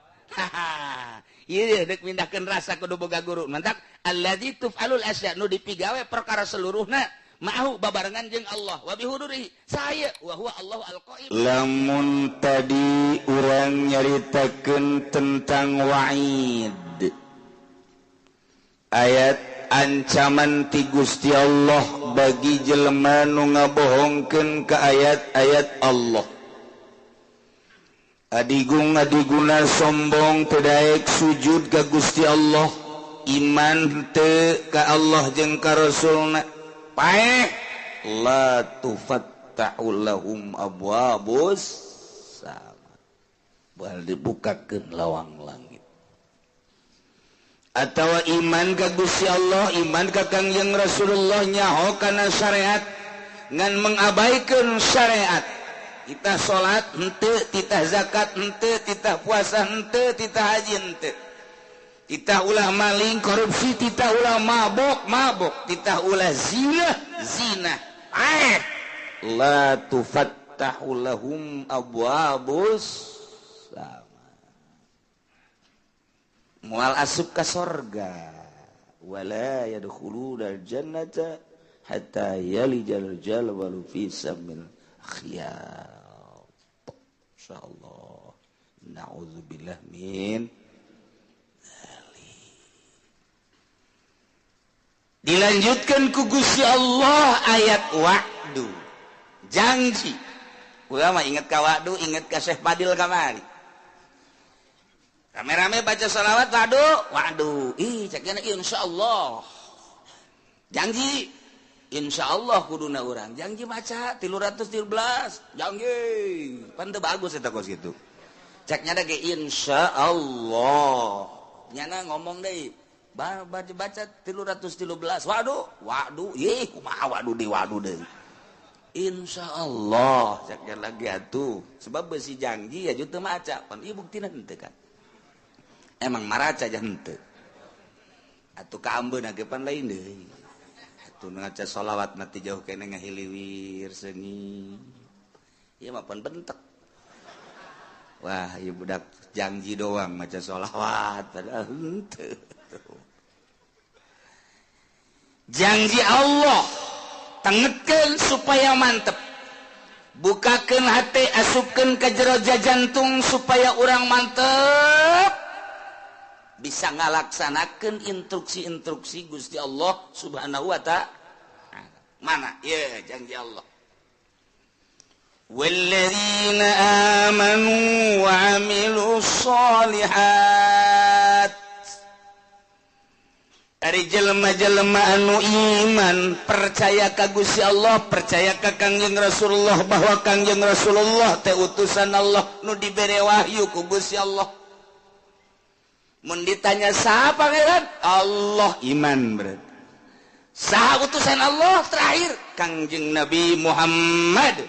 A: Ieu deuk mindahkeun rasa kudu boga guru. Mantap, alladzi tuf'alul asya nu dipigawe perkara seluruhna ma'hu babarengan jeung Allah wa bihudurihi saya wa huwa Allahu al-qaim. Lamun tadi urang nyaritakeun tentang wa'id ayat ancaman ti Gusti Allah bagi jelema nu ngabohongkeun ka ayat-ayat Allah. Adigung-adiguna sombong teu daek sujud ka Gusti Allah, iman teu ka Allah jeung ka Rasulna. Paeh la tufattahu lahum abwabus sama. Bae dibukakeun lawang langit. Atawa iman ka Gusti Allah, iman ka Kangjeng Rasulullah nyaho kana syariat ngan mengabaikan syariat. Kita salat henteu, kita zakat henteu, kita puasa henteu, kita haji henteu. Kita ulah maling korupsi, kita ulah mabok, kita ulah zina. La tufattahu lahum abwabus sama. Mual asup ka sorga wala yadkhulunal jannata hatta yalijal jalwalu fi samil khiyat. Insyaallah. Na'udzubillah min dilanjutkan ku Gusti Allah ayat wa'du janji. Ulama ingat ka wa'du, ingat ka Syekh Fadil kamari. Rame-rame baca salawat wa'du. Ih cakna insyaallah. Janji insyaallah kuduna urang. Janji maca 313. Janji. Pan teu bagus eta kos kitu. Caknya da ge insyaallah. Nyana ngomong deui baca 313 waduh ye kumaha waduh deui insyaallah caknya lagi atuh sebab besi janji ya teu maca pan ieu buktina henteu kan emang maraca aja henteu atuh ka ambeuna ge pan lain deui atuh ngaca shalawat mati jauh kene ngahiliwir seungi ieu mah pan bentek wah ieu budak janji doang maca shalawat padahal henteu. Janji Allah tengetkeun supaya mantep, bukakeun hati, asupkeun ka jero jantung supaya urang mantep bisa ngalaksanakeun instruksi-instruksi Gusti Allah Subhanahu wa ta'ala. Mana ya janji Allah, walladzina amanu wa 'amilus sholihat. Ari jelema-jelema anu iman percaya ka Gusti Allah, percaya ka Kangjeng Rasulullah bahwa Kangjeng Rasulullah teh utusan Allah nu dibere wahyu ku Gusti Allah. Mun ditanya saha pangeran? Allah iman berarti. Saha utusan Allah terakhir? Kangjeng Nabi Muhammad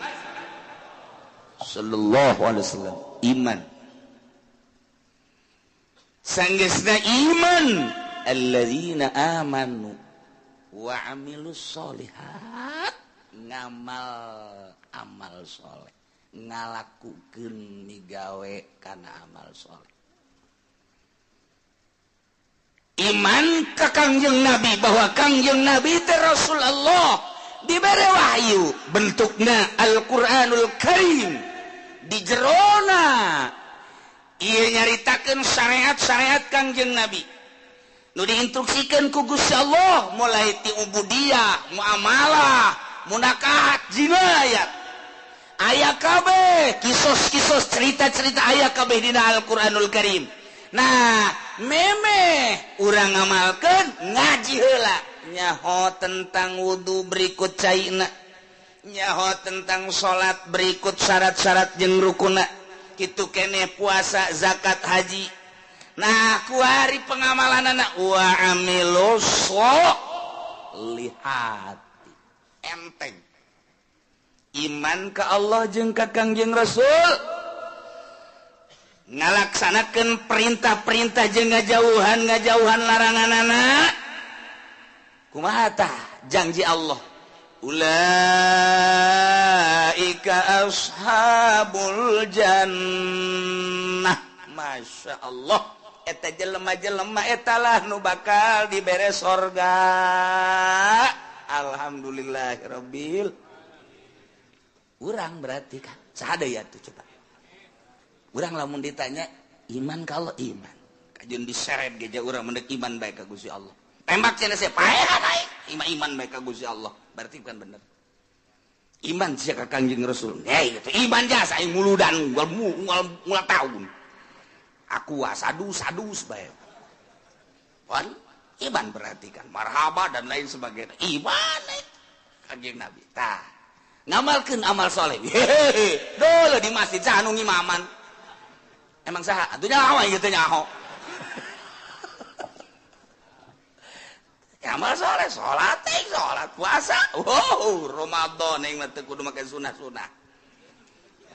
A: sallallahu alaihi wasallam iman. Sanggeusna iman alladzina amanu wa 'amilus sholihat, ngamal amal soleh, ngalakukeun migawe kana amal soleh. iman ka Kangjeng Nabi bahwa Kangjeng Nabi teh Rasulullah diberi wahyu bentukna Al-Qur'anul Karim di jerona ieu nyaritakeun syariat-syariat Kangjeng Nabi nu diinstruksikeun ku Gusti Allah mulai ti ubudiyah, muamalah, munakahat, jinayat. Aya kabeh kisos-kisos cerita-cerita aya kabeh dina Al-Qur'anul Karim. Nah, memeh urang ngamalkeun ngaji heula nyaho tentang wudu berikut caina. Nyaho tentang salat berikut syarat-syarat jeung rukunna. Kitu keneh puasa, zakat, haji. Nah, ku hari pengamalanana wa amilu sholihati. Enteng. Iman ka Allah jeung ka Kangjeng Rasul. Ngalaksanakeun perintah-perintah jeung ngajauhan laranganana. Kumaha tah janji Allah? Ulaika ashabul jannah. Masya Allah. Eta jelema-jelema etalah nu bakal dibere sorga. Alhamdulillahirabbil. Urang berarti kan sadaya tuh coba. Urang lamun ditanya iman kalau iman. Kajun diseret geja urang mendek iman bae ka Gusti Allah. Tembak cenah saya paehan naik iman bae ka Gusti Allah. Berarti kan bener. Iman sia ka Kangjeng Rasul. Gitu. Iman jasa aing muludan mual tahun. Aku sadus bae. Wan iman berarti kan marhaba dan lain sebagainya. Iman Kangjeng Nabi. Tah. Ngamalkeun amal soleh. Dole di masjid saha nu ngimaman. Emang saha? Atuh nyaho ieu teh nyaho. Amal soleh, salat puasa. Ramadan yang mah teu kudu make sunah-sunah.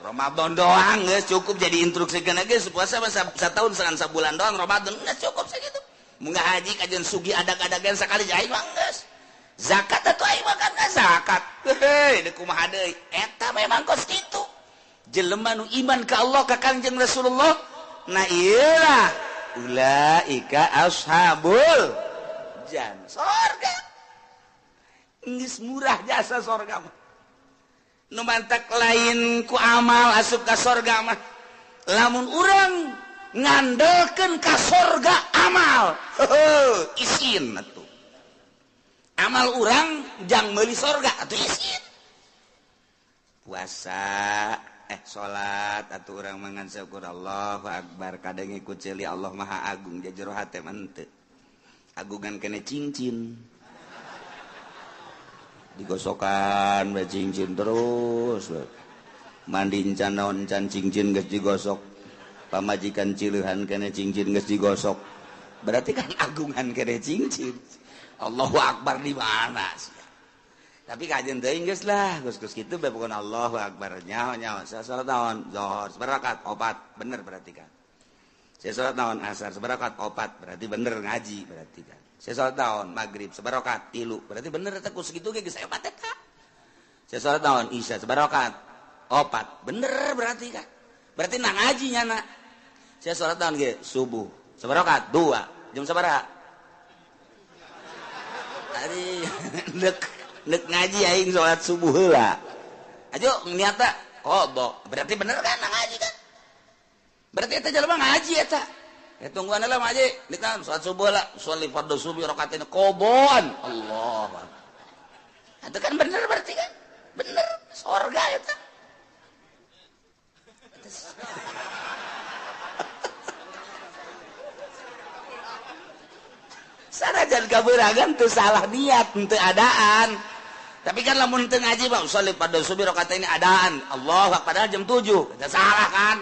A: Ramadan doang geus cukup jadi instruksikeun geus puasa satahun seran sabulan doang Ramadan geus cukup sakitu. Mun haji kajian sugi adag-adagan sakali jahit mah geus. Zakat atuh aing mah kan zakat. Heuh, deuk kumaha deui? Eta memang kos kitu. Jelema nu iman ka Allah ka Kangjeng Rasulullah, nah ieu lah ulaika ashabul jannah. Sorga. Geus murah jasa sorga mah. Nu mantak lain ku amal asup ka sorga mah. Lamun urang ngandelkeun ka sorga amal. Heuh, isin atuh. Amal urang jang meuli sorga atuh isin. Puasa salat atuh urang mangan syukur Allahu akbar kadang ikut ceuli Allah Maha Agung jajero hate mah henteu. Agungan kene cincin. Digosokan bae cincin terus. Mandi can naon can cincin geus digosok. Pamajikan cileuhan kene cincin geus digosok. Berarti kan agungan kene cincin. Allahu akbar di mana sih? Tapi kajian teuing geus lah, geus kitu bae pokona Allahu akbar nyaho. Salat naon? Zuhur sabarakat? 4. Bener berarti kan. Saya salat naon? Asar sabarakat? 4. Berarti bener ngaji berarti kan. Saya salat naon? Maghrib sabarakat? 3. Berarti bener eta ku sakitu ge geus hebat eta. Saya salat naon? Isya sabarakat? 4. Bener berarti kan. Berarti nang ngaji nyana. Saya salat naon ge? Subuh sabarakat? 2. Jam sabaraha? Ari nek ngaji aing salat subuh heula. Ajo niatna qada. Berarti bener kan nang ngaji kan? Berarti eta jalema ngaji eta. Tungguan lah maji, nikam salat subuh lah, sholli fardhu subuh rakaatain qobon. Allah. Itu kan bener berarti kan? Bener, surga eta. Sanajan kabeuragan teu salah niat, teu adaan. Tapi kan lamun teu ngaji mah sholli fardhu subuh rakaatain adaan. Allah padahal jam 7. Itu salah kan?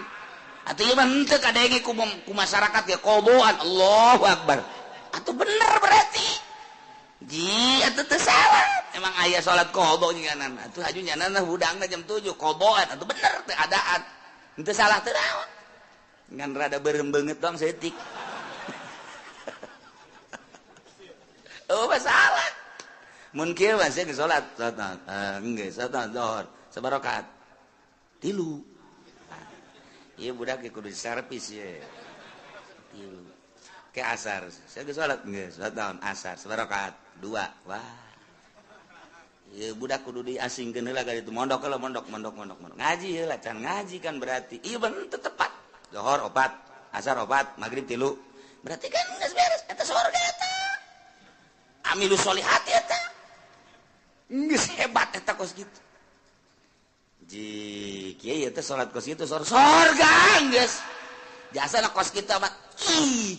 A: Atuh ieu mah henteu kadenge ku masyarakat ge qoboan Allahu akbar. Atuh bener berarti. Ji atuh teu salah. Emang aya salat qobo nginganan. Atuh haju nyanana hudangna jam 7 qoboan atuh bener teu adaan. Henteu salah teu naon. Ngan rada beureum beungeut dong setik. Oh masalah. Mun kieu mah saya ge salat engge salat zuhur sabarakat? 3. Iya budak kudu diservis ya. ke asar. Saya geus salat geus, salat naon asar, sabarakaat 2. Wah. Ieu budak kudu diasingkeun heula ka ditu. Mondok heula mondok. Ngaji heula can ngaji kan berarti. Ieu bener tepat. Zuhur 4, asar 4, magrib 3. Berarti kan geus beres eta surga eta. Amilus solihat eta. Geus hebat eta kos kitu. Ji kieu teh salat kos kitu surga geus. Jasana kos kita mah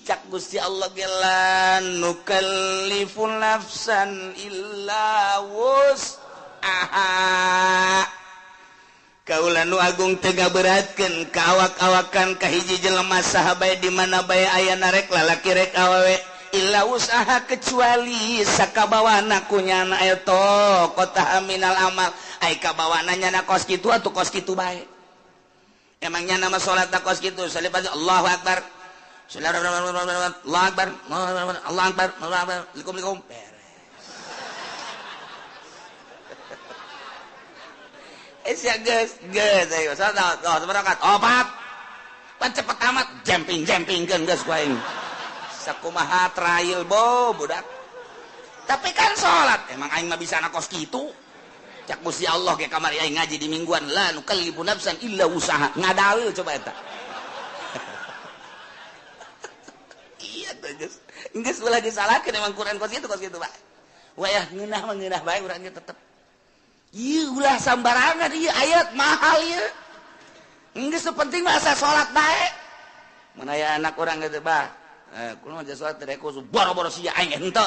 A: cak Gusti Allah gelan nukallifu nafsan illa wus'aha. Kaula nu agung teu ngaberatkeun ka awak-awakan ka hiji jelema saha bae di mana bae aya rek lalaki rek awewe illa wus'aha kecuali sakabawana kunyana eta qota minal amal ai kabawana nyana kos kitu atuh kos kitu bae. Emangnya nama sholat tak kos gitu. Salibati Allahu Akbar. Allahu Akbar. Allahu Akbar. Assalamualaikum. Beres. Ya guys. Ayo sholat. Seberakat. 4. Pan cepet amat. Jumping kan guys gua ini. Sakumaha trail budak. Tapi kan sholat. Emang aing mah bisa na kos gitu. Cak Gusti Allah ke kamar aing ngaji di mingguan la nukallifu nafsan illa usaha ngadalil coba eta. Iya teh geus ulah disalahkeun emang Quran kos kitu Pak. Wayah ngeunah bae urang ge tetep. Ieu ulah sambarangan ieu ayat mahal ieu. Geus penting mah asa salat bae. Mun aya anak urang ge teh bah, kunaon aja salat teh khusus boro-boro sia aing henteu.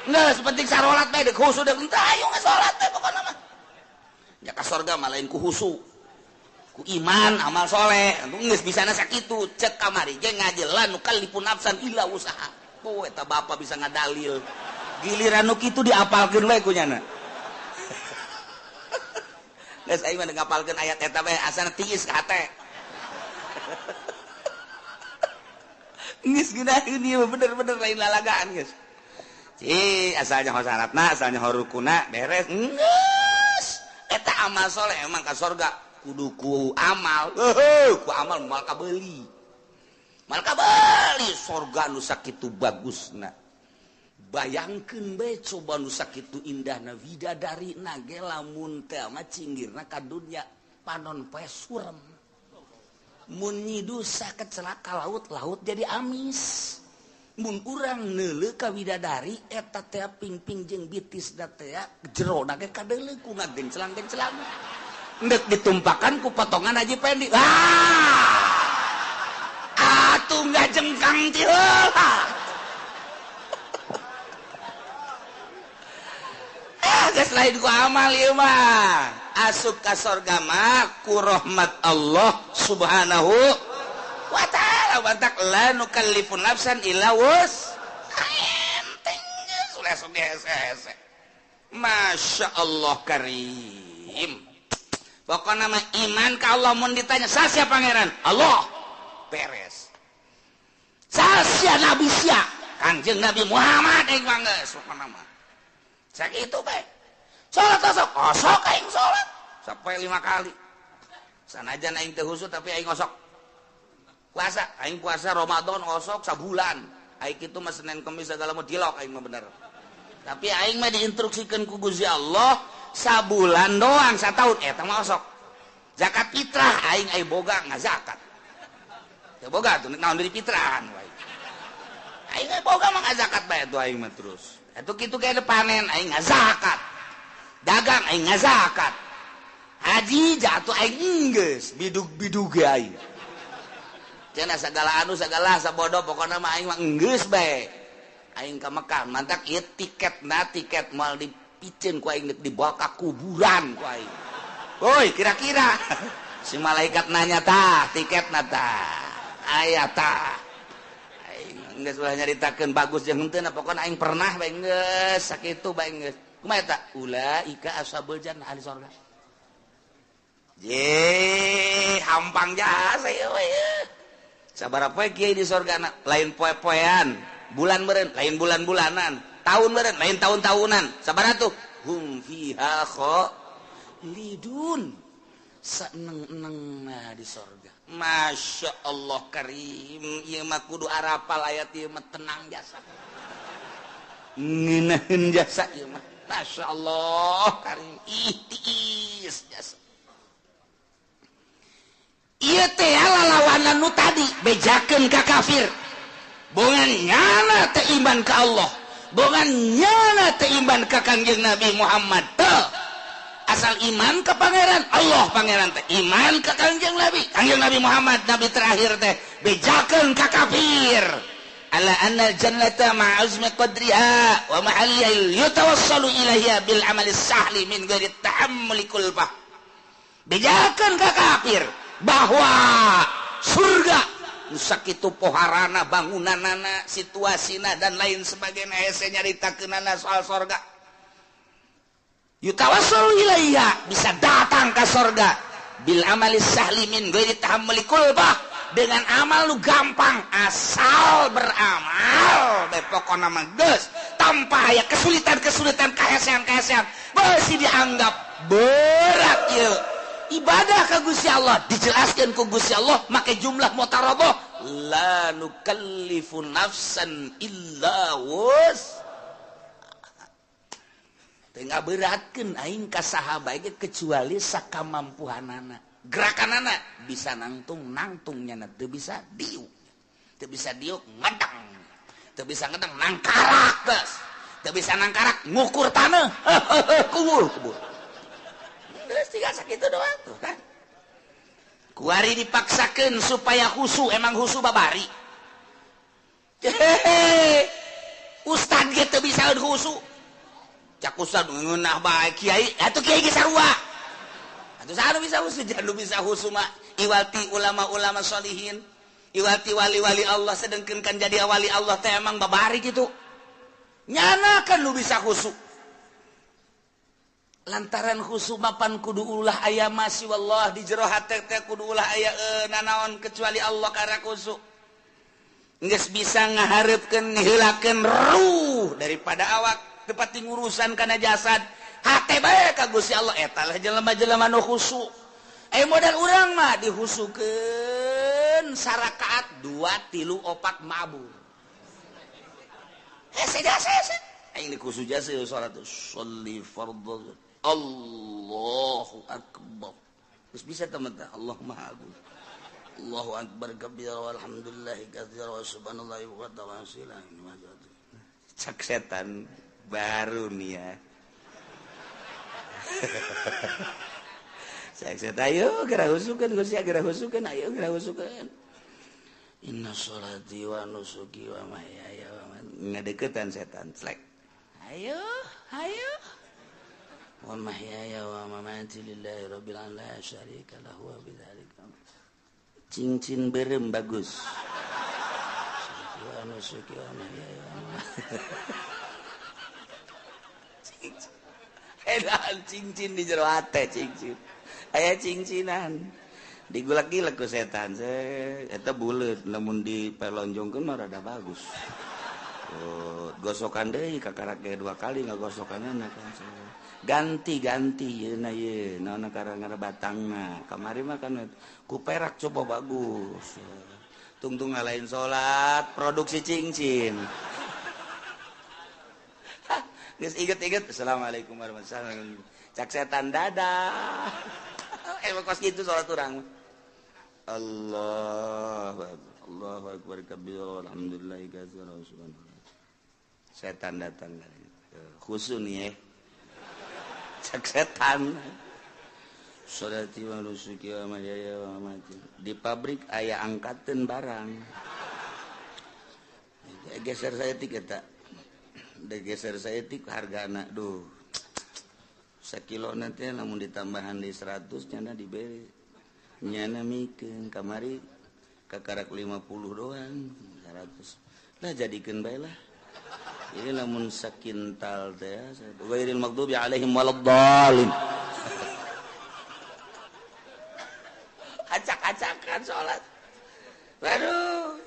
A: Nggak sepenting sarolat bae dek husu dek entah ayo ngasolat teh pokona mah. Ya ka surga mah lain ku husu. Ku iman amal soleh. Atuh geus bisana sakitu cek kamari ge ngajelan nu kallifu nafsan illa usaha. Poe eta bapa bisa ngadalil. Giliran nu kitu diapalkeun we ku nyana. Geus aing mah ngapalkeun ayat eta bae asana tiis ka hate. Geus geunaheun ieu bener-bener lain lalagaan geus. Asalnya syaratna asalnya rukuna beres geus eta amal soleh emang ka surga kudu ku amal ku amal mal kabeuli surga nu sakitu bagusna bayangkeun bae coba nu sakitu indahna widadarina ge lamun teh mah cinggirna ka dunya panon poe surem mun nyidu saket celaka laut jadi amis. Mun urang neuleuh ka widadari eta teh pingping jeung bitis da teh jero na ge kadeuleuh ku ngagenclang endek ditumpakan ku potongan Haji Pendi atuh ngajengkang ti heula geus lain ku amal ieu mah asup ka surga mah ku rahmat Allah subhanahu wa ta'ala bantak la nukallifu nafsan illa enteng hese. Masya Allah karim. Pokoknya mah iman ka Allah mun ditanya sasia pangeran Allah beres. Sasia nabi sia Kanjeng Nabi Muhammad aing mah geus pokona mah. Sakitu bae. Salat osok aing salat sampai 5 kali. Sanajan aing teh husu tapi aing osok. Puasa, aing puasa Ramadan osok sabulan. Aing kitu mah Senin Kamis segala mah dilok aing mah bener. Tapi aing mah diinstruksikeun ku Gusti Allah sabulan doang sataun eta mah osok. Zakat fitrah aing boga ngazakat. Teu boga tuh naon dari fitrahan wae. Aing boga mah ngazakat bae tuh aing mah terus. Atuh kitu kayak panen aing ngazakat. Dagang aing ngazakat. Haji jatuh aing geus bidug-bidug aing. Cenah segala sabodo pokoknya mah aing mah geus bae. Aing ka Mekah mantak ieu tiket moal dipicen ku aing dibawa ka kuburan ku aing. Woi, kira-kira si malaikat nanya tah tiketna tah. Aya tah. Aing geus ulah nyaritakeun bagus jeung henteu na pokona aing pernah bae geus sakitu bae geus. Kumaha eta? Ulaika ashabul jannah ahli surga. Je, hampang jasa ieu we. Sabaraha poe kieu di surgana lain poe-poean, bulan meureun lain bulan-bulanan, tahun meureun lain tahun-tahunan. Sabaraha tuh? Hum fiha khalidun. Saeneng-enengna di surga. Masya Allah Karim ieu mah kudu arapal ayat ieu mah tenang jasa ngeunaheun jasa ieu mah Masya Allah Karim ihtiis jasa ieu teh lalawanan nu tadi bejakeun ka kafir bongan nyana teh iman ka Allah bongan nyana teh iman ka Kangjeng Nabi Muhammad teh asal iman ke pangeran Allah pangeran teh iman ke Kangjeng Nabi Muhammad Nabi terakhir teh bejakeun ka kafir ala anna jannata ma'azmi qadriha wa mahallil yutawassalu ilaiha bil amali sahli min ghairi ta'ammuli kulbah bejakeun ka kafir bahwa surga sakitu poharana bangunanana situasina dan lain sebagainya hese nyaritakeunana soal surga yutawassalu ilaiha bisa datang ke surga bil amali sahli min ghairi tahammuli kulbah dengan amal lu gampang asal beramal bae pokona mah geus tanpa aya kesulitan-kesulitan kahesean-kahesean masih dianggap berat ieu ibadah ka Gusti Allah dijelaskeun ku Gusti Allah make jumlah mutarabah la nukallifu nafsan illa wus tengah beratkeun aing ka saha bae kecuali sakamampuhanana gerakanana bisa nangtung nya teu bisa diuk ngedeng teu bisa ngedeng nangkarak geus teu bisa nangkarak ngukur taneuh kubur geus tiga sakitu doang tuh kan kuari dipaksakeun supaya husu emang husu babari ustad ge teu bisa husu cak ustad ngeunah bae kiai atuh kiai ge sarua atuh saha nu bisa husu jangan bisa husu mah iwati ulama-ulama sholihin iwati wali-wali Allah sedengkeun kan jadi wali Allah teh emang babari kitu nyana kan nu bisa husu lantaran husu mapan kudu ulah aya masih wallah di jero hate teh kudu ulah aya nanaon kecuali Allah karek husu geus bisa ngahareupeun niheulakeun ruh daripada awak tepat ngurusan kana jasad hate bae ka Gusti Allah eta lah jelema-jelema nu khusyu modal urang mah dihusukeun sarakaat 2 3 4 mabur hese aing di khusyu jasa salat sholli fardhu Allahu akbar geus bisa teman-teman Allah maha agung Allahu akbar kabira walhamdulillahi katsira wa subhanallahi wa ta'ala cak setan baru nih ya saya ayo gerak husukan Gusti gerak husukan ayo gerak husukan inna sholati wa nusuki wa mahyaya wa ngadeukeutan setan slek ayo wa mahyaya wa mamati lillahi rabbil alamin la syarika lahu wa bidzalika cincin berem bagus wa nusuki wa mahyaya edan cincin di jero hate cincin aya cincinan digulak-gilak ku setan eta buleut lamun dipelonjongkeun mah rada bagus gosokan deui kakarake 2 kali ngagosokanana kan ganti yeuna ye naonna karangana batangna kamari mah kan ku perak coba bagus tungtung ngalahin salat produksi cincin geus inget-inget assalamualaikum warahmatullahi wabarakatuh cak setan dadah kos gitu salat urang Allahu akbar kabira alhamdulillahi katsira subhanallah setan datang khusus nih cak setan sholati wa nusuki wa mahyaya wa mamati di pabrik aya angkateun barang geser saya tiketa geser saya tik hargana duh sakilo nanti namun ditambahan di 100 nyana diberi nyana mikeun kamari kakarak 50 doang 100 lah jadikeun bae lah ini namun sakintal teh ghairil maghdubi alaihim waladdallin acak-acakan salat aduh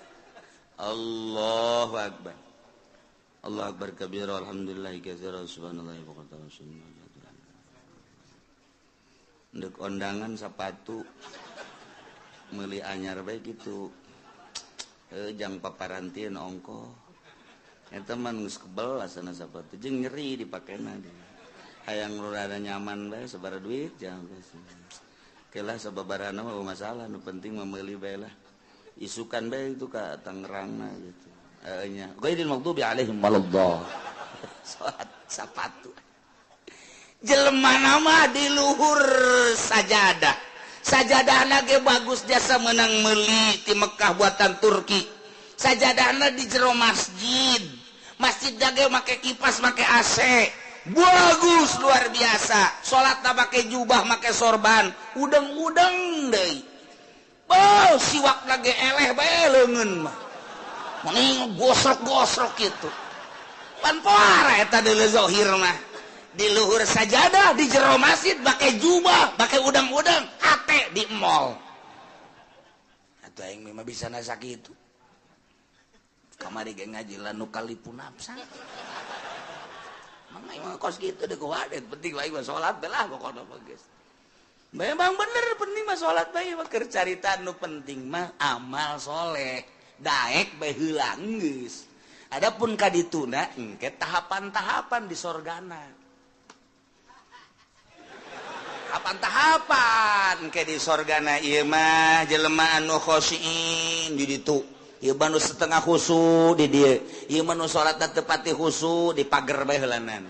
A: Allahu akbar Allah akbar kabira alhamdulillahi katsira subhanallahi wa ta'ala ndek ondangan sepatu meuli anyar bae gitu jang paparantin ongko eta mah geus kebel asana sapatu jeung nyeri dipakena di hayang rada nyaman bae sabaraha duit jang geus kelah sababarana mah masalah nu penting mah meuli bae lah isukan bae itu ka Tangerangna gitu nya ghairil maghdubi alaihim waladdallin salat sapatu jelema mah di luhur sajadah sajadahna ge bagus jasa menang meuli ti Mekah buatan Turki sajadahna di jero masjid ge make kipas make AC bagus luar biasa salatna make jubah make sorban udeng-udeng deui siwakna ge eleh bae leungeun mah mending gosrok-gosrok kitu pan poara eta deuleu zahir mah di luhur sajadah di jero masjid pakai jubah pakai udang-udang hate di mall atuh aing mah bisa na sakitu kamari ge ngaji lanu kalipun nafsa mangga mah kos kitu deuk wadet penting wae mah salat belah pokona mah geus memang bener penting mah salat bae mah keur carita nu penting mah amal soleh daek bae heula geus adapun ka dituna engke tahapan-tahapan di sorgana tahapan ke di sorgana ieu mah jelema anu khosyiin di ditu ieu mah nu setengah khusu di dieu ieu mah nu salatna teu pati khusu di pager bae heulanan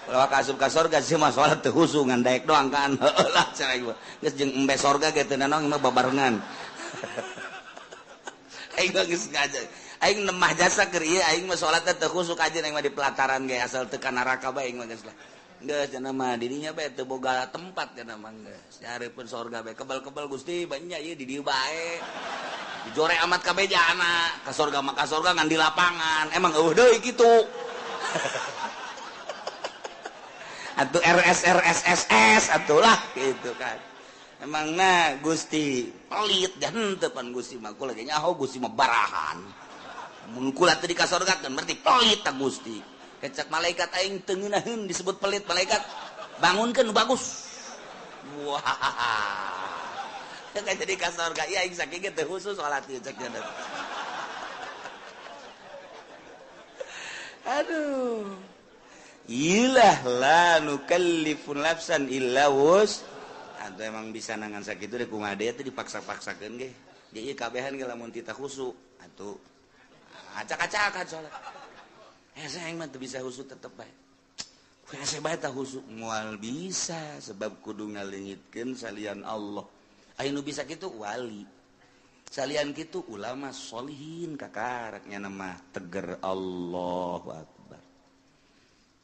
A: kalau asup ka sorga sih mah salat teu khusu ngan daek doang kan heulah cenah ieu geus jeung embe sorga ge teu nanaon mah babarengan aing geus ngaja aing nemah jasa keur ieu aing mah salatna teu khusu kajen aing mah di pelataran ge asal teu ka neraka bae aing mah geus lah geus cenah mah dirinya bae teu boga tempat cenah mah geus nyareupkeun sorga bae kebal-kebal Gusti banyak ieu di dieu bae dijore amat kabejana ka sorga mah ka sorga ngan di lapangan emang eueuh deui kitu atuh RSRSSS atuh lah gitu kan emangna Gusti pelit dan henteu pan Gusti mah kula ge nyaho Gusti mah barahan mun kula teu di ka sorga kan berarti pelit ta Gusti kecak malaikat aing teu ngeunaheun disebut pelit malaikat bangunkeun nu bagus wah ka jadi ka sorga ieu aing saking teu khusus salat ieu cek cenah aduh ilah la nukallifu nafsan illa wus atuh emang bisa nangan sakitu deh kumaha deui teh dipaksa-paksakeun ge di ieu kabehan ge lamun tita khusu atuh acak-acakan salat saya mah teu bisa husu tetep bae. Saya bae tah husu moal bisa sebab kudu ngaleungitkeun salian Allah. Aya nu bisa kitu wali. Salian kitu ulama sholihin kakarek nya mah teger Allahu Akbar.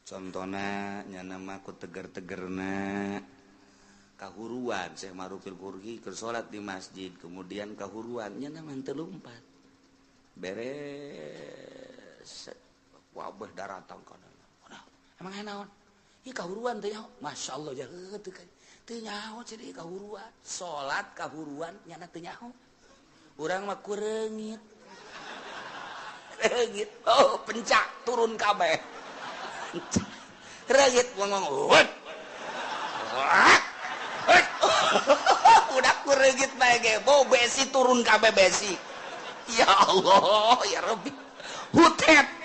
A: Contona nya mah ku teger-tegerna kahuruan Syekh Marufil Qurhi keur salat di masjid kemudian kahuruan nya mah teu lumpat. Beres wabah daratan kana. Emang naon? Ieu kahuruan teh nyaho? Masyaallah jaheut teu kan. Teu nyaho cenah ieu kahuruan. Salat kahuruan nyana teu nyaho. Urang mah kureungit. Reungit. Oh, pencak turun kabeh. Reungit ngomong, "Hut." Udah kureungit bae ge, bau besi turun kabeh besi. Ya Allah, ya Rabbi. Hutet.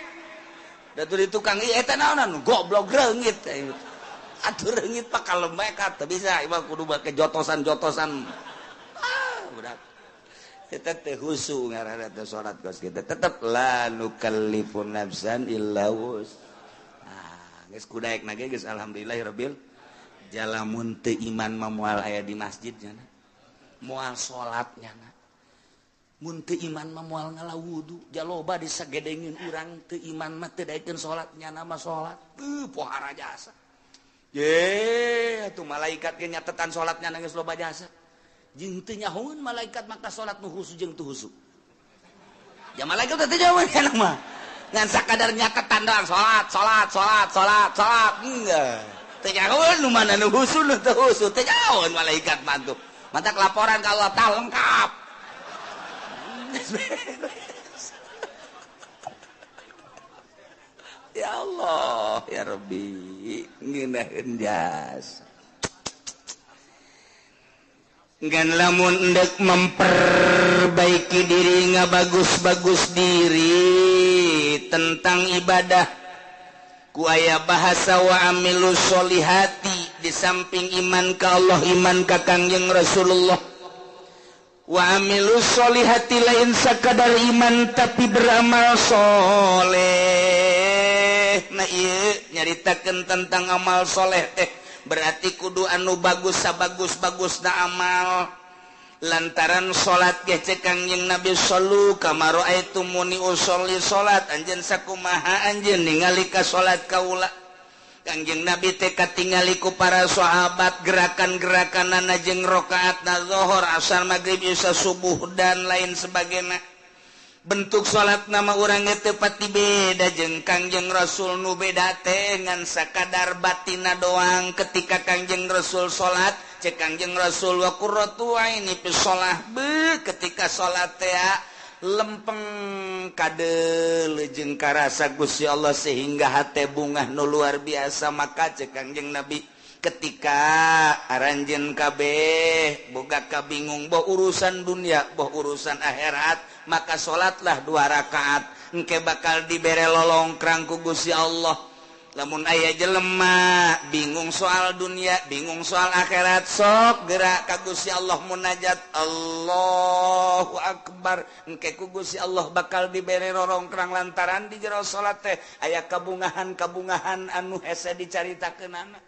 A: Datu di tukang ieu eta naonan goblok reungit atuh reungit pak kalembek teu bisa ieu kudu make jotosan-jotosan budak eta teh husu ngaranna teh salat kos kita tetep la nukallifu nafsan illa wus geus kudaekna ge geus alhamdulillahirabbil jalamun teu iman mah moal aya di masjid nya moal salat nya mun teu iman mah moal ngalawudu jaloba disagedengeun urang teu iman mah teu daekeun salat nya nama salat pohara jasa ye atuh malaikat ge nyatetan salatnya geus loba jasa jeung teu nyahoeun malaikat maka salat nu husu jeung teu husu ya malaikat teh nyahoeun nya mah ngan sakadar nyatetan doang salat enggak teu nyahoeun nu mana nu husu nu teu husu teu nyahoeun malaikat mah tuh mantak laporan ka Allah tah lengkap ya Allah ya Rabbi ngeunaheun jasa Ngan lamun endek memperbaiki diri bagus-bagus diri tentang ibadah ku aya bahasa wa amilus solihati di samping iman ka Allah iman ka Kangjeng Rasulullah wa amilus solihati lain sakadar iman tapi beramal soleh. Nah ieu nyaritakeun tentang amal soleh teh berarti kudu anu bagus sabagus-bagus na amal lantaran salat ge cek Kangjeng Nabi sallu kama raaitumuni usolli salat anjeun sakumaha anjeun ningali ka salat kaula. Kangjeng Nabi teh katingali ku para sahabat gerakan-gerakanana jeung rakaatna zuhur asar maghrib isya subuh dan lain sebagainya. Bentuk salat nama urang teh pati beda jeung Kangjeng Rasul nu beda teh ngan sakadar batina doang ketika Kangjeng Rasul salat cek Kangjeng Rasul wa qurratu aini fi shalah be ketika salat teh lempeng kadel jeung karasa Gusti Allah sehingga hate bungah nu luar biasa maka cek Kangjeng Nabi ketika aranjeun kabeh boga kabingung boh urusan dunia boh urusan akhirat maka salatlah 2 rakaat engke bakal dibere lolongkrang ku Gusti Allah. Lamun aya jelema bingung soal dunia bingung soal akhirat sok gerak ka Gusti Allah munajat Allahu akbar engke ku Gusti Allah bakal dibere lolongkrang lantaran di jero salat teh aya kabungahan-kabungahan anu hese dicaritakeunana.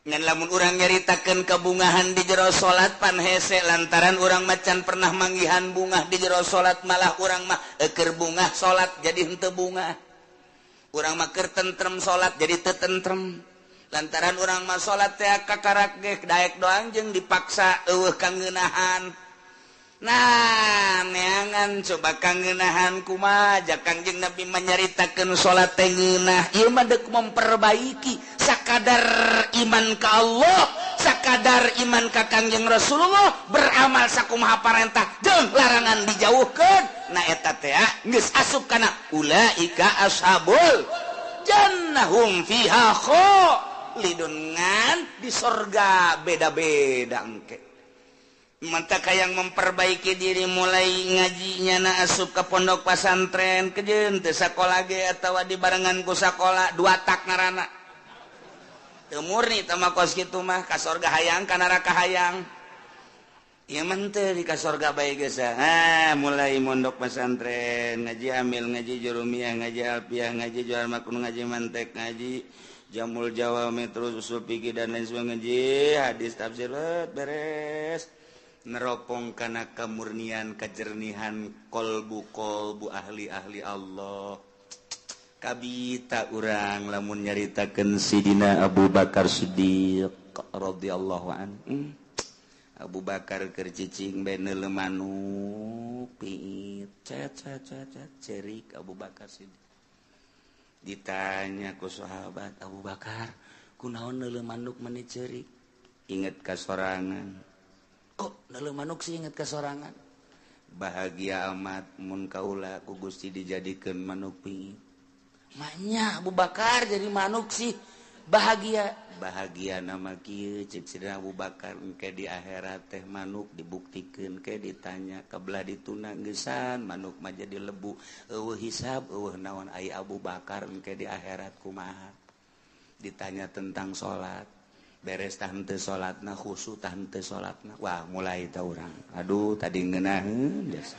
A: Ngan lamun urang nyaritakeun kabungahan di jero salat pan hese lantaran urang macan pernah manggihan bungah di jero salat malah urang mah keur bungah salat jadi henteu bungah. Urang mah keur tentrem salat jadi teu tentrem. Lantaran urang mah salat teh kakarak ge daek doang jeung dipaksa eueuh kangeunahan. Nah, neangan coba kangeunahan kumaha jak Kangjeng Nabi menyaritakeun salat teh ngeunah. Ieu mah deuk memperbaiki sakadar iman ka Allah, sakadar iman ka Kangjeng Rasulullah, beramal sakumaha parentah jeung larangan dijauhkeun. Nah eta teh geus asup kana ulaika ashabul jannah hum fiha khalidun ngan di surga beda-beda engke. Mantap yang memperbaiki diri mulai ngajinya na asup ke pondok pesantren kejeun teu sakola ge atawa dibarengan ku sakola 2 tak ngaranna. Teu murni teh mah kos kitu mah ka surga hayang ka neraka hayang. Ieu mah teu di ka surga bae geus. Mulai mondok pesantren ngaji amil ngaji jurumiyah ngaji alfiyah ngaji jual makun ngaji mantek ngaji jamul jawami terus usul fikih dan lain sebagainya ngaji hadis tafsir beres. Neropong kana kemurnian kejernihan kolbu ahli Allah kabita urang lamun nyaritakeun Sidina Abu Bakar Siddiq radhiyallahu anhu. Abu Bakar keur cicing bae neuleuh manuk piit cet cerik Abu Bakar Siddiq ditanya ku sahabat Abu Bakar kunaon neuleuh manuk meni cerik inget ka sorangan. Kok neuleuh manuk sih inget kasorangan. Bahagia amat mun kaula ku Gusti dijadikeun manuk piit. Manya Abu Bakar jadi manuk sih bahagia. Bahagia nama kieu cek Sidina Abu Bakar engke di akhirat teh manuk dibuktikeun ke ditanya kabelah dituna geusan manuk mah jadi lebu eueuh hisab eueuh naon ai Abu Bakar engke di akhirat kumaha. Ditanya tentang salat. Beres tah henteu salatna khusyuk tah henteu salatna wah mulai tah urang aduh tadi ngeunaheun biasa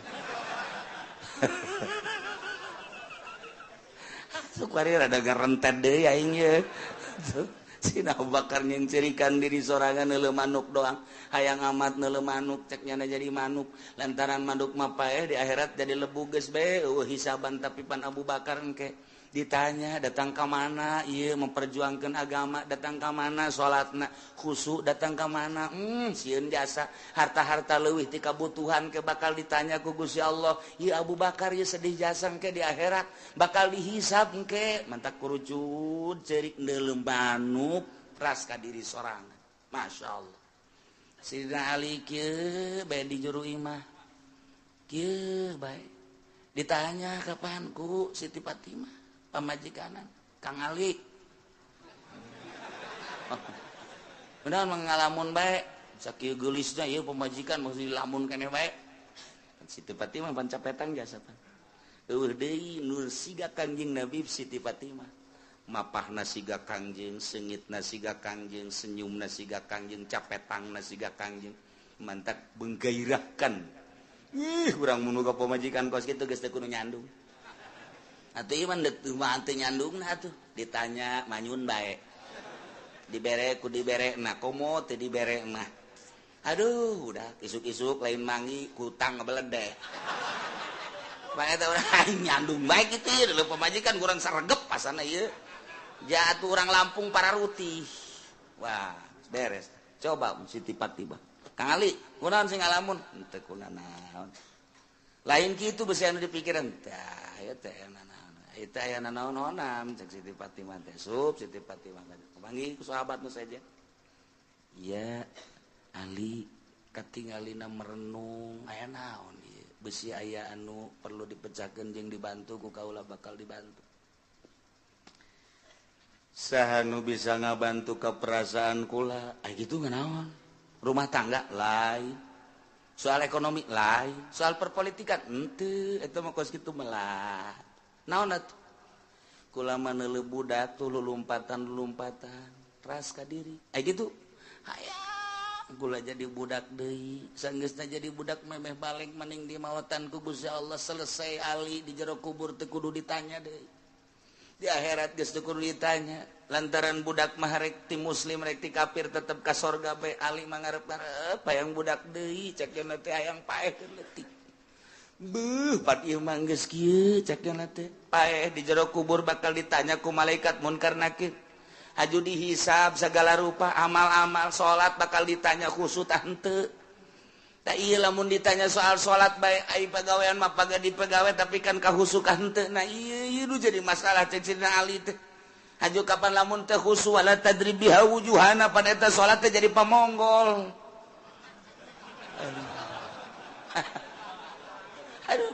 A: sukari rada garentet deui aing ye Sidina Abu Bakar yang cerikan diri sorangan neuleuh manuk doang hayang amat neuleuh manuk cek nyana jadi manuk lantaran manuk mah paeh di akhirat jadi lebu geus bae eueuh hisaban tapi pan Abu Bakar engke ditanya datang ke mana iya memperjuangkan agama datang ke mana salatna khusyuk datang ke mana sieun jasa harta-harta leuwih ti kabutuhan ke bakal ditanya ku Gusti Allah ieu Abu Bakar ieu sedih jasa engke di akhirat bakal dihisab engke mantak kurucut cerik neuleuh manuk ras ka diri sorangan masyaallah. Sidina Ali kieu bae di juru imah kieu bae ditanya kapan ku Siti Fatimah pamajikanan Kang Ali benar mengalamun baik sakieu geulisna ieu pemajikan mesti lamun keneh bae Siti Fatimah pancapetan jasa pan eueuh deui nur siga Kangjeng Nabi Siti Fatimah mapahna siga Kangjeng seungitna siga Kangjeng senyumna siga Kangjeng capetangna siga Kangjeng mantak menggairahkan urang mun ka pemajikan kos kitu geus teu kudu nyandung atuh ieu mah teu mah teu nyandungna atuh ditanya manyun bae dibere ku diberekna komo teu diberekna aduh udah isuk-isuk lain mangi kutang ngebeledek bae eta urang nyandung bae kitu leuh pamajikan kurang saregep pasana ieu jatuh urang Lampung Pararuti wah beres coba Siti Fatimah Kang Ali kunaon sing ngalamun teu kunaon lain kitu besi anu dipikiran tah ieu teh itu aya naon-naonan cek Siti Fatimah teh Siti Fatimah panggil ku sahabatna saja iya Ali katingalina merenung aya naon ieu besi aya anu perlu dipecahkeun jeung dibantu ku kaula bakal dibantu saha nu bisa ngabantu ka perasaan kula kitu nganaon rumah tangga lain soal ekonomi lain soal perpolitikan henteu eta mah kos kitu melah naon atuh kula mah neuleuh budak tuh lulumpatan ras ka diri kitu hayang kula jadi budak deui sanggeusna jadi budak memeh balik mending di maotan ku Gusti Allah selesai Ali di jero kubur teu kudu ditanya deui di akhirat geus teu kudu ditanya lantaran budak mah rek ti muslim rek ti kafir tetep ka sorga bae Ali mah ngarep-ngarep hayang budak deui cek cenah teh hayang paehkeun leutik beuh pat ieu mah geus kieu cek cenah teh paeh di jero kubur bakal ditanya ku malaikat munkar nakir aju dihisab segala rupa amal-amal salat bakal ditanya khusus tah henteu tah ieu lamun ditanya soal salat bae ai pagawean mah pagadi pagawe tapi kan kahusuk henteu nah ieu nu jadi masalah cek Sidina Ali teh aju kapan lamun teh khusu wala tadribiha wujuhana pada eta salat teh jadi pamonggol aduh